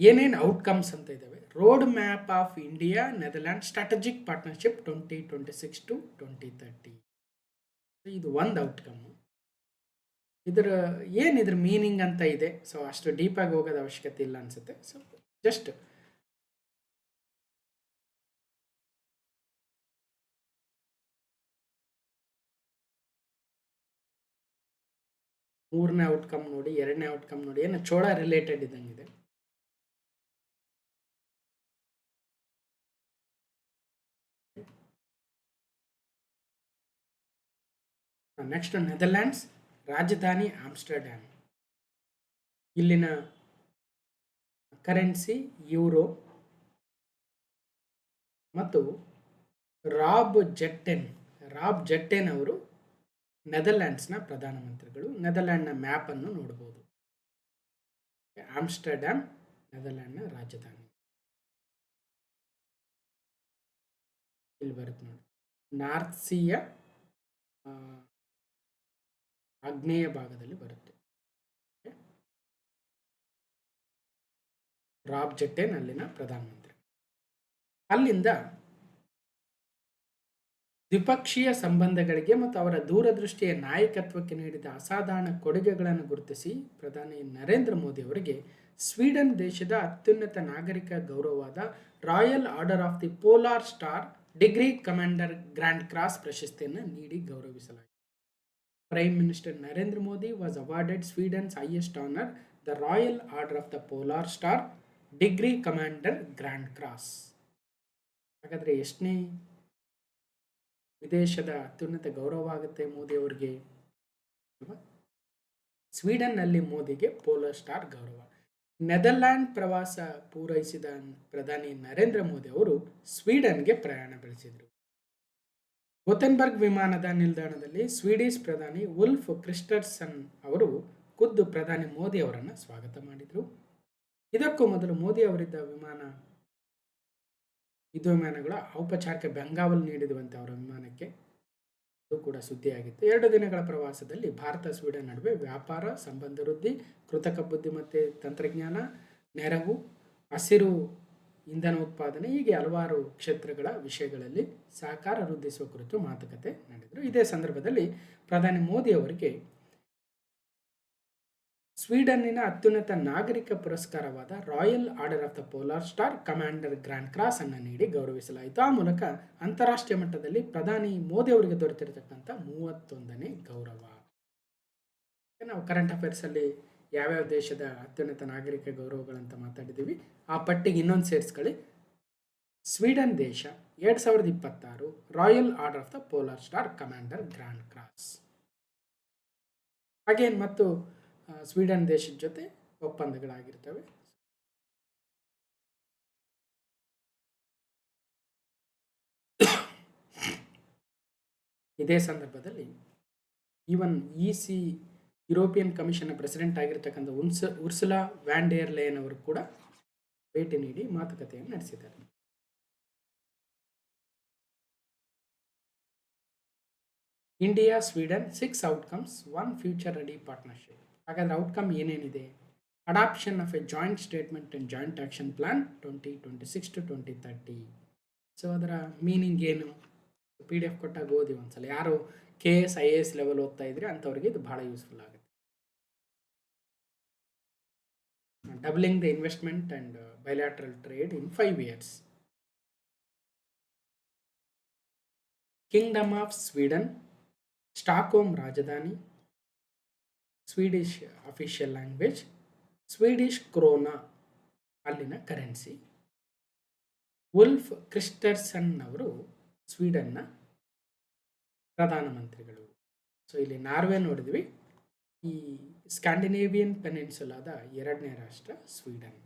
ಏನೇನು ಔಟ್ಕಮ್ಸ್ ಅಂತ ಇದ್ದಾವೆ. Road map of India Netherland strategic partnership 2026 to 2030. ಇದು ಒಂದು ಔಟ್ಕಮ್ಮು. ಇದ್ರ ಮೀನಿಂಗ್ ಅಂತ ಇದೆ. ಸೊ ಅಷ್ಟು ಡೀಪಾಗಿ ಹೋಗೋದು ಅವಶ್ಯಕತೆ ಇಲ್ಲ ಅನ್ಸುತ್ತೆ. ಸೊ ಜಸ್ಟ್ ಮೂರನೇ ಔಟ್ಕಮ್ ನೋಡಿ, 2ನೇ ಔಟ್ಕಮ್ ನೋಡಿ, ಏನು ಚೋಳ ರಿಲೇಟೆಡ್ ಇದ್ದಂಗಿದೆ. ನೆಕ್ಸ್ಟ್ ನೆದರ್ಲ್ಯಾಂಡ್ಸ್ ರಾಜಧಾನಿ ಆಮ್ಸ್ಟರ್ಡ್ಯಾಮ್. ಇಲ್ಲಿನ ಕರೆನ್ಸಿ ಯೂರೋ. ಮತ್ತು ರಾಬ್ ಜೆಟ್ಟೆನ್ ಅವರು ನೆದರ್ಲ್ಯಾಂಡ್ಸ್ನ ಪ್ರಧಾನಮಂತ್ರಿಗಳು. ನೆದರ್ಲ್ಯಾಂಡ್ನ ಮ್ಯಾಪನ್ನು ನೋಡ್ಬೋದು. ಆಮ್ಸ್ಟರ್ಡ್ಯಾಮ್ ನೆದರ್ಲ್ಯಾಂಡ್ನ ರಾಜಧಾನಿ. ಇಲ್ಲಿ ಬರುತ್ತೆ ನೋಡಿ, ನಾರ್ತ್ ಸೀಯ ಆಗ್ನೇಯ ಭಾಗದಲ್ಲಿ ಬರುತ್ತೆ. ರಾಬ್ ಜೆಟ್ಟೆನ್ ಅಲ್ಲಿನ ಪ್ರಧಾನಮಂತ್ರಿ. ಅಲ್ಲಿಂದ ದ್ವಿಪಕ್ಷೀಯ ಸಂಬಂಧಗಳಿಗೆ ಮತ್ತು ಅವರ ದೂರದೃಷ್ಟಿಯ ನಾಯಕತ್ವಕ್ಕೆ ನೀಡಿದ ಅಸಾಧಾರಣ ಕೊಡುಗೆಗಳನ್ನು ಗುರುತಿಸಿ ಪ್ರಧಾನಿ ನರೇಂದ್ರ ಮೋದಿ ಅವರಿಗೆ ಸ್ವೀಡನ್ ದೇಶದ ಅತ್ಯುನ್ನತ ನಾಗರಿಕ ಗೌರವವಾದ Royal Order of the Polar Star degree Commander Grand Cross ಪ್ರಶಸ್ತಿಯನ್ನು ನೀಡಿ ಗೌರವಿಸಲಾಯಿತು. Prime minister Narendra Modi was awarded Sweden's highest honour the Royal Order of the Polar Star degree Commander Grand Cross. ಹಾಗಾದರೆ ಎಷ್ಟನೇ ವಿದೇಶದ ಅತ್ಯುನ್ನತ ಗೌರವ ಆಗುತ್ತೆ ಮೋದಿ ಅವರಿಗೆ? ಸ್ವೀಡನ್ನಲ್ಲಿ ಮೋದಿಗೆ ಪೋಲಾರ್ ಸ್ಟಾರ್ ಗೌರವ. ನೆದರ್ಲ್ಯಾಂಡ್ ಪ್ರವಾಸ ಪೂರೈಸಿದ ಪ್ರಧಾನಿ ನರೇಂದ್ರ ಮೋದಿ ಅವರು ಸ್ವೀಡನ್ಗೆ ಪ್ರಯಾಣ ಬೆಳೆಸಿದರು. ಗೊತೆನ್ಬರ್ಗ್ ವಿಮಾನದ ನಿಲ್ದಾಣದಲ್ಲಿ ಸ್ವೀಡಿಷ್ ಪ್ರಧಾನಿ ಉಲ್ಫ್ ಕ್ರಿಸ್ಟರ್ಸನ್ ಅವರು ಖುದ್ದು ಪ್ರಧಾನಿ ಮೋದಿ ಅವರನ್ನು ಸ್ವಾಗತ ಮಾಡಿದರು. ಇದಕ್ಕೂ ಮೊದಲು ಮೋದಿ ಅವರಿದ್ದ ವಿಮಾನಗಳ ಔಪಚಾರಿಕ ಬೆಂಗಾವಲು ನೀಡಿರುವಂತೆ ಅವರ ವಿಮಾನಕ್ಕೆ, ಅದು ಕೂಡ ಸುದ್ದಿಯಾಗಿತ್ತು. 2 ದಿನಗಳ ಪ್ರವಾಸದಲ್ಲಿ ಭಾರತ ಸ್ವೀಡನ್ ನಡುವೆ ವ್ಯಾಪಾರ, ಸಂಬಂಧ ವೃದ್ಧಿ, ಕೃತಕ ಬುದ್ಧಿಮತ್ತೆ ತಂತ್ರಜ್ಞಾನ, ನೆರವು, ಹಸಿರು ಇಂಧನ ಉತ್ಪಾದನೆ, ಹೀಗೆ ಹಲವಾರು ಕ್ಷೇತ್ರಗಳ ವಿಷಯಗಳಲ್ಲಿ ಸಹಕಾರ ವೃದ್ಧಿಸುವ ಕುರಿತು ಮಾತುಕತೆ ನಡೆದರು. ಇದೇ ಸಂದರ್ಭದಲ್ಲಿ ಪ್ರಧಾನಿ ಮೋದಿ ಅವರಿಗೆ ಸ್ವೀಡನ್ನಿನ ಅತ್ಯುನ್ನತ ನಾಗರಿಕ ಪುರಸ್ಕಾರವಾದ Royal Order of the Polar Star Commander Grand Cross ಅನ್ನು ನೀಡಿ ಗೌರವಿಸಲಾಯಿತು. ಆ ಮೂಲಕ ಅಂತಾರಾಷ್ಟ್ರೀಯ ಮಟ್ಟದಲ್ಲಿ ಪ್ರಧಾನಿ ಮೋದಿ ಅವರಿಗೆ ದೊರೆತಿರತಕ್ಕಂಥ 31ನೇ ಗೌರವ. ನಾವು ಕರೆಂಟ್ ಅಫೇರ್ಸಲ್ಲಿ ಯಾವ್ಯಾವ ದೇಶದ ಅತ್ಯುನ್ನತ ನಾಗರಿಕ ಗೌರವಗಳಂತ ಮಾತಾಡಿದ್ದೀವಿ, ಆ ಪಟ್ಟಿಗೆ ಇನ್ನೊಂದು ಸೇರಿಸ್ಕೊಳ್ಳಿ. ಸ್ವೀಡನ್ ದೇಶ 2026 royal Order of the Polar Star Commander Grand cross. ಹಾಗೇನು ಮತ್ತು ಸ್ವೀಡನ್ ದೇಶದ ಜೊತೆ ಒಪ್ಪಂದಗಳಾಗಿರ್ತವೆ. ಇದೇ ಸಂದರ್ಭದಲ್ಲಿ ಈವನ್ ಯುರೋಪಿಯನ್ ಕಮಿಷನ್ನ ಪ್ರೆಸಿಡೆಂಟ್ ಆಗಿರ್ತಕ್ಕಂಥ ಉರ್ಸುಲಾ ವ್ಯಾನ್ ಡೆರ್ ಲೇಯನ್ ಅವರು ಕೂಡ ಭೇಟಿ ನೀಡಿ ಮಾತುಕತೆಯನ್ನು ನಡೆಸಿದ್ದಾರೆ. India Sweden 6 outcomes 1 future ready partnership. ಹಾಗಾದರೆ ಔಟ್ಕಮ್ ಏನೇನಿದೆ? Adoption of A joint statement and joint action plan 2026 to 2030. So ಅದರ ಮೀನಿಂಗ್ ಏನು? PDF ಕೊಟ್ಟಾಗ ಓದಿ ಒಂದ್ಸಲ. ಯಾರು KS IAS ಲೆವೆಲ್ ಓದ್ತಾ ಇದ್ರೆ ಅಂಥವ್ರಿಗೆ ಇದು ಬಹಳ ಯೂಸ್ಫುಲ್ ಆಗುತ್ತೆ. Doubling the investment and bilateral trade in 5 years. Kingdom of Sweden, Stockholm ರಾಜಧಾನಿ, ಸ್ವೀಡಿಷ್ ಅಫಿಷಿಯಲ್ ಲ್ಯಾಂಗ್ವೇಜ್, ಸ್ವೀಡಿಷ್ ಕ್ರೋನಾ ಅಲ್ಲಿನ ಕರೆನ್ಸಿ. ಉಲ್ಫ್ ಕ್ರಿಸ್ಟರ್ಸನ್ ಅವರು ಸ್ವೀಡನ್ನ ಪ್ರಧಾನಮಂತ್ರಿಗಳು. ಸೊ ಇಲ್ಲಿ ನಾರ್ವೆ ನೋಡಿದ್ವಿ. ಈ ಸ್ಕ್ಯಾಂಡಿನೇವಿಯನ್ ಪೆನಿನ್ಸುಲಾದ 2ನೇ ರಾಷ್ಟ್ರ ಸ್ವೀಡನ್,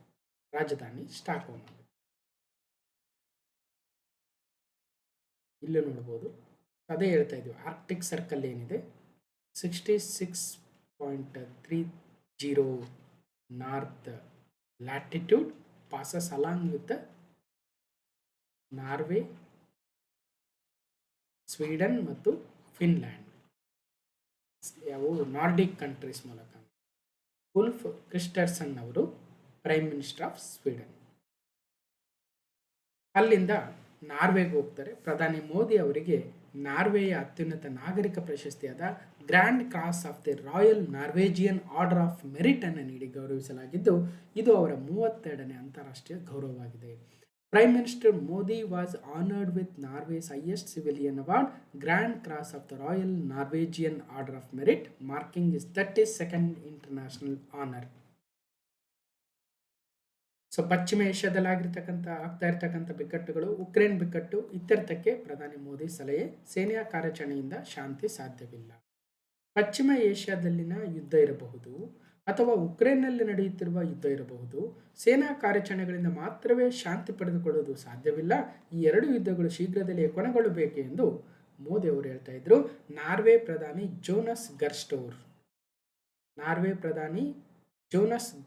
ರಾಜಧಾನಿ ಸ್ಟಾಕ್ಹೋಮ್. ಇಲ್ಲೂ ನೋಡ್ಬೋದು, ಅದೇ ಹೇಳ್ತಾ ಇದ್ವಿ. ಆರ್ಕ್ಟಿಕ್ ಸರ್ಕಲ್ ಏನಿದೆ 66.30 north latitude passes along with Norway, Sweden ಮತ್ತು ಫಿನ್ಲ್ಯಾಂಡ್, ಯಾವುವು ನಾರ್ಡಿಕ್ ಕಂಟ್ರೀಸ್ ಮೂಲಕ. ಉಲ್ಫ್ ಕ್ರಿಸ್ಟರ್ಸನ್ ಅವರು ಪ್ರೈಮ್ ಮಿನಿಸ್ಟರ್ ಆಫ್ ಸ್ವೀಡನ್. ಅಲ್ಲಿಂದ ನಾರ್ವೆಗೆ ಹೋಗ್ತಾರೆ. ಪ್ರಧಾನಿ ಮೋದಿ ಅವರಿಗೆ ನಾರ್ವೆಯ ಅತ್ಯುನ್ನತ ನಾಗರಿಕ ಪ್ರಶಸ್ತಿಯಾದ Grand Cross of the Royal Norwegian Order of Merit ಅನ್ನು ನೀಡಿ ಗೌರವಿಸಲಾಗಿದ್ದು, ಇದು ಅವರ 32ನೇ ಅಂತಾರಾಷ್ಟ್ರೀಯ ಗೌರವವಾಗಿದೆ. Prime Minister Modi was honored with Norway's highest civilian award, Grand Cross of the Royal Norwegian Order of Merit, marking his 32nd international honor. So ಪಶ್ಚಿಮ ಏಷ್ಯಾದಲ್ಲಿ ಆಗ್ತಾ ಇರ್ತಕ್ಕಂಥ ಬಿಕ್ಕಟ್ಟುಗಳು, ಉಕ್ರೇನ್ ಬಿಕ್ಕಟ್ಟು ಇತ್ಯರ್ಥಕ್ಕೆ ಪ್ರಧಾನಿ ಮೋದಿ ಸಲಹೆ. ಸೇನೆಯ ಕಾರ್ಯಾಚರಣೆಯಿಂದ ಶಾಂತಿ ಸಾಧ್ಯವಿಲ್ಲ. ಪಶ್ಚಿಮ ಏಷ್ಯಾದಲ್ಲಿನ ಯುದ್ಧ ಇರಬಹುದು ಅಥವಾ ಉಕ್ರೇನ್ನಲ್ಲಿ ನಡೆಯುತ್ತಿರುವ ಯುದ್ಧ ಇರಬಹುದು, ಸೇನಾ ಕಾರ್ಯಾಚರಣೆಗಳಿಂದ ಮಾತ್ರವೇ ಶಾಂತಿ ಪಡೆದುಕೊಳ್ಳುವುದು ಸಾಧ್ಯವಿಲ್ಲ. ಈ ಎರಡು ಯುದ್ಧಗಳು ಶೀಘ್ರದಲ್ಲೇ ಕೊನೆಗೊಳ್ಳಬೇಕು ಎಂದು ಮೋದಿ ಅವರು ಹೇಳ್ತಾ ಇದ್ರು. ನಾರ್ವೆ ಪ್ರಧಾನಿ ಜೋನಸ್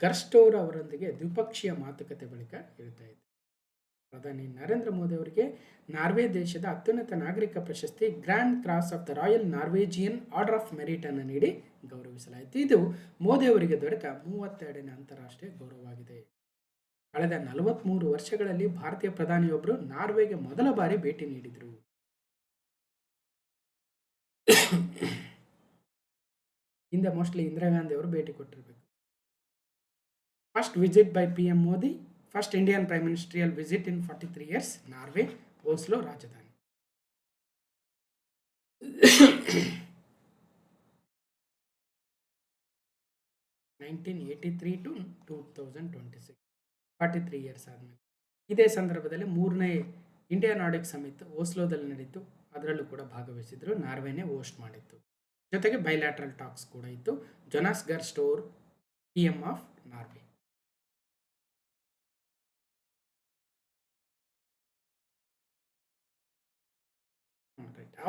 ಗರ್ಸ್ಟೋರ್ ಅವರೊಂದಿಗೆ ದ್ವಿಪಕ್ಷೀಯ ಮಾತುಕತೆ ಬಳಿಕ ಹೇಳ್ತಾ ಇದ್ರು. ಪ್ರಧಾನಿ ನರೇಂದ್ರ ಮೋದಿ ಅವರಿಗೆ ನಾರ್ವೆ ದೇಶದ ಅತ್ಯುನ್ನತ ನಾಗರಿಕ ಪ್ರಶಸ್ತಿ grand Cross of the royal Norwegian Order of Merit ಅನ್ನು ನೀಡಿ ಗೌರವಿಸಲಾಯಿತು. ಇದು ಮೋದಿ ಅವರಿಗೆ ದೊರೆತ 32ನೇ ಅಂತಾರಾಷ್ಟ್ರೀಯ ಗೌರವವಾಗಿದೆ. ಕಳೆದ 43 ವರ್ಷಗಳಲ್ಲಿ ಭಾರತೀಯ ಪ್ರಧಾನಿಯೊಬ್ಬರು ನಾರ್ವೆಗೆ ಮೊದಲ ಬಾರಿ ಭೇಟಿ ನೀಡಿದರು. ಹಿಂದೆ ಮೋಸ್ಟ್ಲಿ ಇಂದಿರಾ ಗಾಂಧಿ ಅವರು ಭೇಟಿ ಕೊಟ್ಟಿರಬೇಕು. First visit by PM Modi, first Indian prime ministerial visit in 43 years, Norway, Oslo ರಾಜಧಾನಿ. (1983 to 2026) 43 years ಆದಮೇಲೆ. ಇದೇ ಸಂದರ್ಭದಲ್ಲಿ 3ನೇ ಇಂಡಿಯಾ ನಾರ್ಡಿಕ್ ಸಮಿಟ್ ಓಸ್ಲೋದಲ್ಲಿ ನಡೆಯಿತು. ಅದರಲ್ಲೂ ಕೂಡ ಭಾಗವಹಿಸಿದ್ರು. ನಾರ್ವೆನೇ ಹೋಸ್ಟ್ ಮಾಡಿತ್ತು. ಜೊತೆಗೆ ಬೈಲ್ಯಾಟ್ರಲ್ ಟಾಕ್ಸ್ ಕೂಡ ಇತ್ತು. Jonas Gahr Store PM of Norway.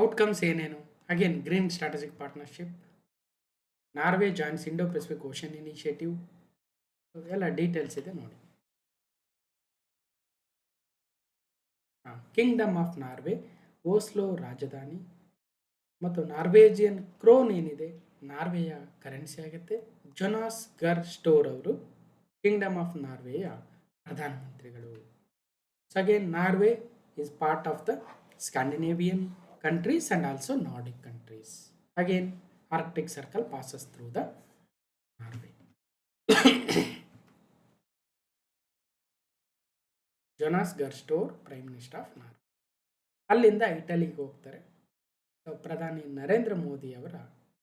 Outcomes ಏನೇನು? Again green strategic partnership, Norway joins Indo Pacific Ocean Initiative, ಎಲ್ಲ ಡೀಟೇಲ್ಸ್ ಇದೆ ನೋಡಿ. ಕಿಂಗ್ಡಮ್ ಆಫ್ ನಾರ್ವೆ, ಓಸ್ಲೋ ರಾಜಧಾನಿ, ಮತ್ತು ನಾರ್ವೇಜಿಯನ್ ಕ್ರೋನ್ ಏನಿದೆ ನಾರ್ವೆಯ ಕರೆನ್ಸಿ ಆಗುತ್ತೆ. ಜೋನಾಸ್ ಗರ್ಸ್ಟೋರ್ ಅವರು ಕಿಂಗ್ಡಮ್ ಆಫ್ ನಾರ್ವೆಯ ಪ್ರಧಾನಮಂತ್ರಿಗಳು. So again Norway is part of the Scandinavian countries and also Nordic countries. Again, Arctic Circle passes through the Norway. Jonas Gahr Store prime minister of Norway. ಅಲ್ಲಿಂದ ಇಟಲಿಗೆ ಹೋಗ್ತಾರೆ. ಪ್ರಧಾನಿ ನರೇಂದ್ರ ಮೋದಿ ಅವರ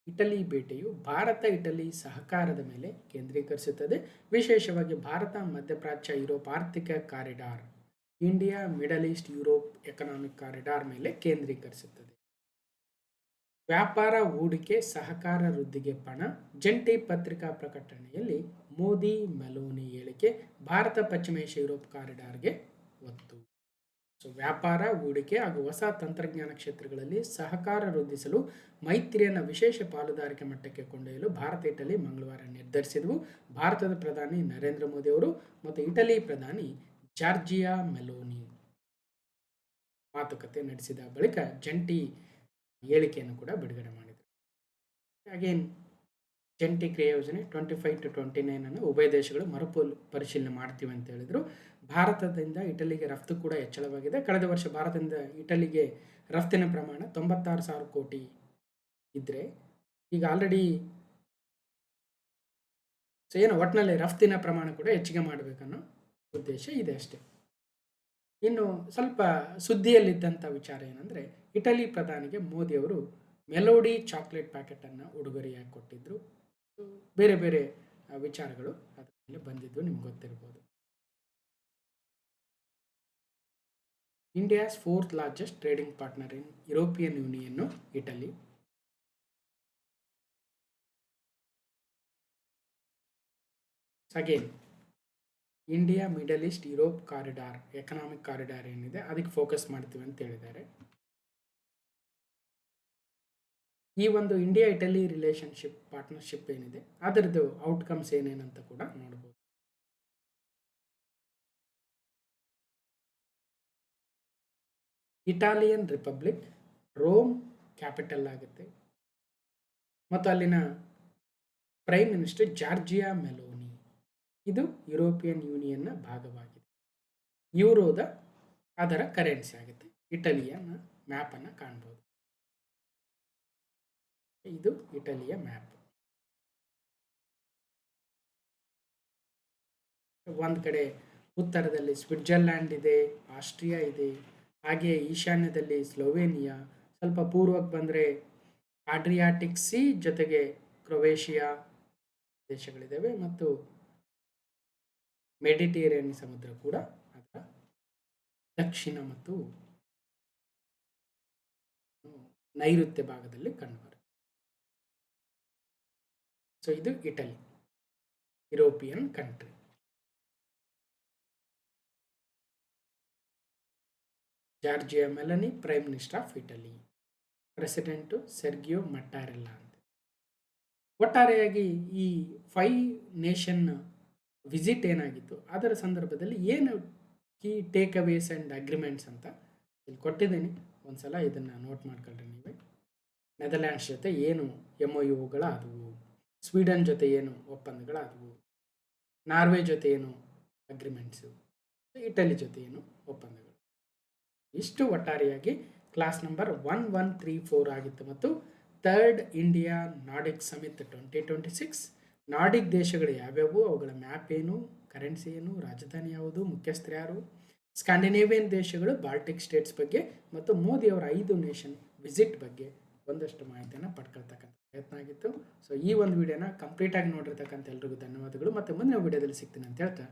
Italy ಭೇಟಿಯು Bharat Italy ಸಹಕಾರದ ಮೇಲೆ ಕೇಂದ್ರೀಕರಿಸುತ್ತದೆ. ವಿಶೇಷವಾಗಿ ಭಾರತ ಮಧ್ಯಪ್ರಾಚ್ಯ ಯುರೋಪ್ ಆರ್ಥಿಕ corridor, India middle East Europe economic corridor ಮೇಲೆ ಕೇಂದ್ರೀಕರಿಸುತ್ತದೆ. ವ್ಯಾಪಾರ, ಹೂಡಿಕೆ, ಸಹಕಾರ ವೃದ್ಧಿಗೆ ಪಣ. ಜಂಟಿ ಪತ್ರಿಕಾ ಪ್ರಕಟಣೆಯಲ್ಲಿ ಮೋದಿ ಮೆಲೋನಿ ಹೇಳಿಕೆ, ಭಾರತ ಪಶ್ಚಿಮ ಏಷ್ಯಾ ಯುರೋಪ್ ಕಾರಿಡಾರ್ಗೆ ಒತ್ತು. ಸೊ ವ್ಯಾಪಾರ, ಹೂಡಿಕೆ ಹಾಗೂ ಹೊಸ ತಂತ್ರಜ್ಞಾನ ಕ್ಷೇತ್ರಗಳಲ್ಲಿ ಸಹಕಾರ ವೃದ್ಧಿಸಲು ಮೈತ್ರಿಯನ್ನು ವಿಶೇಷ ಪಾಲುದಾರಿಕೆ ಮಟ್ಟಕ್ಕೆ ಕೊಂಡೊಯ್ಯಲು ಭಾರತ ಇಟಲಿ ಮಂಗಳವಾರ ನಿರ್ಧರಿಸಿದವು. ಭಾರತದ ಪ್ರಧಾನಿ ನರೇಂದ್ರ ಮೋದಿ ಅವರು ಮತ್ತು ಇಟಲಿ ಪ್ರಧಾನಿ ಜಾರ್ಜಿಯಾ ಮೆಲೋನಿ ಮಾತುಕತೆ ನಡೆಸಿದ ಬಳಿಕ ಜಂಟಿ ಹೇಳಿಕೆಯನ್ನು ಕೂಡ ಬಿಡುಗಡೆ ಮಾಡಿದರು. ಅಗೇನ್ ಜಂಟಿ ಕ್ರಿಯಾ ಯೋಜನೆ 25 to 29 ಅನ್ನು ಉಭಯ ದೇಶಗಳು ಪರಿಶೀಲನೆ ಮಾಡ್ತೀವಿ ಅಂತ ಹೇಳಿದರು. ಭಾರತದಿಂದ ಇಟಲಿಗೆ ರಫ್ತು ಕೂಡ ಹೆಚ್ಚಳವಾಗಿದೆ. ಕಳೆದ ವರ್ಷ ಭಾರತದಿಂದ ಇಟಲಿಗೆ ರಫ್ತಿನ ಪ್ರಮಾಣ 96,000 ಕೋಟಿ ಇದ್ದರೆ ಈಗ ಆಲ್ರೆಡಿ ಏನು ಒಟ್ಟಿನಲ್ಲಿ ರಫ್ತಿನ ಪ್ರಮಾಣ ಕೂಡ ಹೆಚ್ಚಿಗೆ ಮಾಡಬೇಕನ್ನೋ ಉದ್ದೇಶ ಇದೆ ಅಷ್ಟೇ. ಇನ್ನು ಸ್ವಲ್ಪ ಸುದ್ದಿಯಲ್ಲಿದ್ದಂಥ ವಿಚಾರ ಏನಂದರೆ, ಇಟಲಿ ಪ್ರಧಾನಿಗೆ ಮೋದಿ ಅವರು ಮೆಲೋಡಿ ಚಾಕ್ಲೇಟ್ ಪ್ಯಾಕೆಟನ್ನು ಉಡುಗೊರೆಯಾಗಿ ಕೊಟ್ಟಿದ್ದರು. ಬೇರೆ ಬೇರೆ ವಿಚಾರಗಳು ಅದರ ಮೇಲೆ ಬಂದಿದ್ದು ನಿಮ್ಗೆ ಗೊತ್ತಿರ್ಬೋದು. India's 4th largest trading partner ಇನ್ European union Italy. Again India middle East Europe corridor economic corridor ಏನಿದೆ ಅದಕ್ಕೆ ಫೋಕಸ್ ಮಾಡ್ತೀವಿ ಅಂತ ಹೇಳಿದ್ದಾರೆ. ಈ ಒಂದು ಇಂಡಿಯಾ ಇಟಲಿ ರಿಲೇಷನ್ಶಿಪ್ ಪಾರ್ಟ್ನರ್ಶಿಪ್ ಏನಿದೆ ಅದರದ್ದು ಔಟ್ಕಮ್ಸ್ ಏನೇನಂತ ಕೂಡ ನೋಡ್ಬೋದು. ಇಟಾಲಿಯನ್ ರಿಪಬ್ಲಿಕ್ ರೋಮ್ ಕ್ಯಾಪಿಟಲ್ ಆಗುತ್ತೆ ಮತ್ತು ಅಲ್ಲಿನ ಪ್ರೈಮ್ ಮಿನಿಸ್ಟರ್ ಜಾರ್ಜಿಯಾ ಮೆಲೋನಿ. ಇದು ಯುರೋಪಿಯನ್ ಯೂನಿಯನ್ನ ಭಾಗವಾಗಿದೆ. ಯೂರೋದ ಅದರ ಕರೆನ್ಸಿ ಆಗುತ್ತೆ. ಇಟಲಿಯ ಮ್ಯಾಪನ್ನು ಕಾಣ್ಬೋದು. ಇದು ಇಟಲಿಯ ಮ್ಯಾಪ್. ಒಂದು ಕಡೆ ಉತ್ತರದಲ್ಲಿ ಸ್ವಿಟ್ಜರ್ಲ್ಯಾಂಡ್ ಇದೆ, ಆಸ್ಟ್ರಿಯಾ ಇದೆ, ಹಾಗೆ ಈಶಾನ್ಯದಲ್ಲಿ ಸ್ಲೋವೇನಿಯಾ, ಸ್ವಲ್ಪ ಪೂರ್ವಕ್ಕೆ ಬಂದರೆ ಆಡ್ರಿಯಾಟಿಕ್ ಸಿ ಜೊತೆಗೆ ಕ್ರೊವೇಷಿಯಾ ದೇಶಗಳಿದ್ದಾವೆ ಮತ್ತು ಮೆಡಿಟೇರಿಯನ್ ಸಮುದ್ರ ಕೂಡ ಅದರ ದಕ್ಷಿಣ ಮತ್ತು ನೈಋತ್ಯ ಭಾಗದಲ್ಲಿ ಕಂಡುಬರುತ್ತೆ. ಸೊ ಇದು Italy, European country. Giorgia Meloni, prime minister of Italy. President Sergio Mattarella ಅಂತ. ಒಟ್ಟಾರೆಯಾಗಿ ಈ 5 ನೇಷನ್ ವಿಸಿಟ್ ಏನಾಗಿತ್ತು ಅದರ ಸಂದರ್ಭದಲ್ಲಿ ಏನು ಕೀ ಟೇಕ್ ಅವೇಸ್ ಆ್ಯಂಡ್ ಅಗ್ರಿಮೆಂಟ್ಸ್ ಅಂತ ಇಲ್ಲಿ ಕೊಟ್ಟಿದ್ದೀನಿ. ಒಂದು ಸಲ ಇದನ್ನು ನೋಟ್ ಮಾಡ್ಕೊಳ್ರಿ ನೀವೇ. ನೆದರ್ಲ್ಯಾಂಡ್ಸ್ ಜೊತೆ ಏನು MOUಗಳಾದವು, ಸ್ವೀಡನ್ ಜೊತೆ ಏನು ಒಪ್ಪಂದಗಳಾದವು, ನಾರ್ವೆ ಜೊತೆ ಏನು ಅಗ್ರಿಮೆಂಟ್ಸು, ಇಟಲಿ ಜೊತೆ ಏನು ಒಪ್ಪಂದಗಳು. ಇಷ್ಟು ಒಟ್ಟಾರೆಯಾಗಿ ಕ್ಲಾಸ್ ನಂಬರ್ 1134 ಆಗಿತ್ತು. ಮತ್ತು 3rd India Nordic summit 2026 Nordic ದೇಶಗಳು ಯಾವ್ಯಾವು, ಅವುಗಳ ಮ್ಯಾಪ್ ಏನು, ಕರೆನ್ಸಿ ಏನು, ರಾಜಧಾನಿ ಯಾವುದು, ಮುಖ್ಯಸ್ಥರು ಯಾರು, ಸ್ಕ್ಯಾಂಡಿನೇವಿಯನ್ ದೇಶಗಳು, ಬಾಲ್ಟಿಕ್ ಸ್ಟೇಟ್ಸ್ ಬಗ್ಗೆ ಮತ್ತು ಮೋದಿಯವರ 5 ನೇಷನ್ ವಿಸಿಟ್ ಬಗ್ಗೆ ಒಂದಷ್ಟು ಮಾಹಿತಿಯನ್ನು ಪಡ್ಕೊಳ್ತಕ್ಕಂಥ ಪ್ರಯತ್ನ ಆಗಿತ್ತು. ಸೊ ಈ ಒಂದು ವಿಡಿಯೋನ ಕಂಪ್ಲೀಟಾಗಿ ನೋಡಿರ್ತಕ್ಕಂಥ ಎಲ್ರಿಗೂ ಧನ್ಯವಾದಗಳು. ಮತ್ತು ಮುಂದಿನ ವಿಡಿಯೋದಲ್ಲಿ ಸಿಗ್ತೀನಿ ಅಂತ ಹೇಳ್ತಾ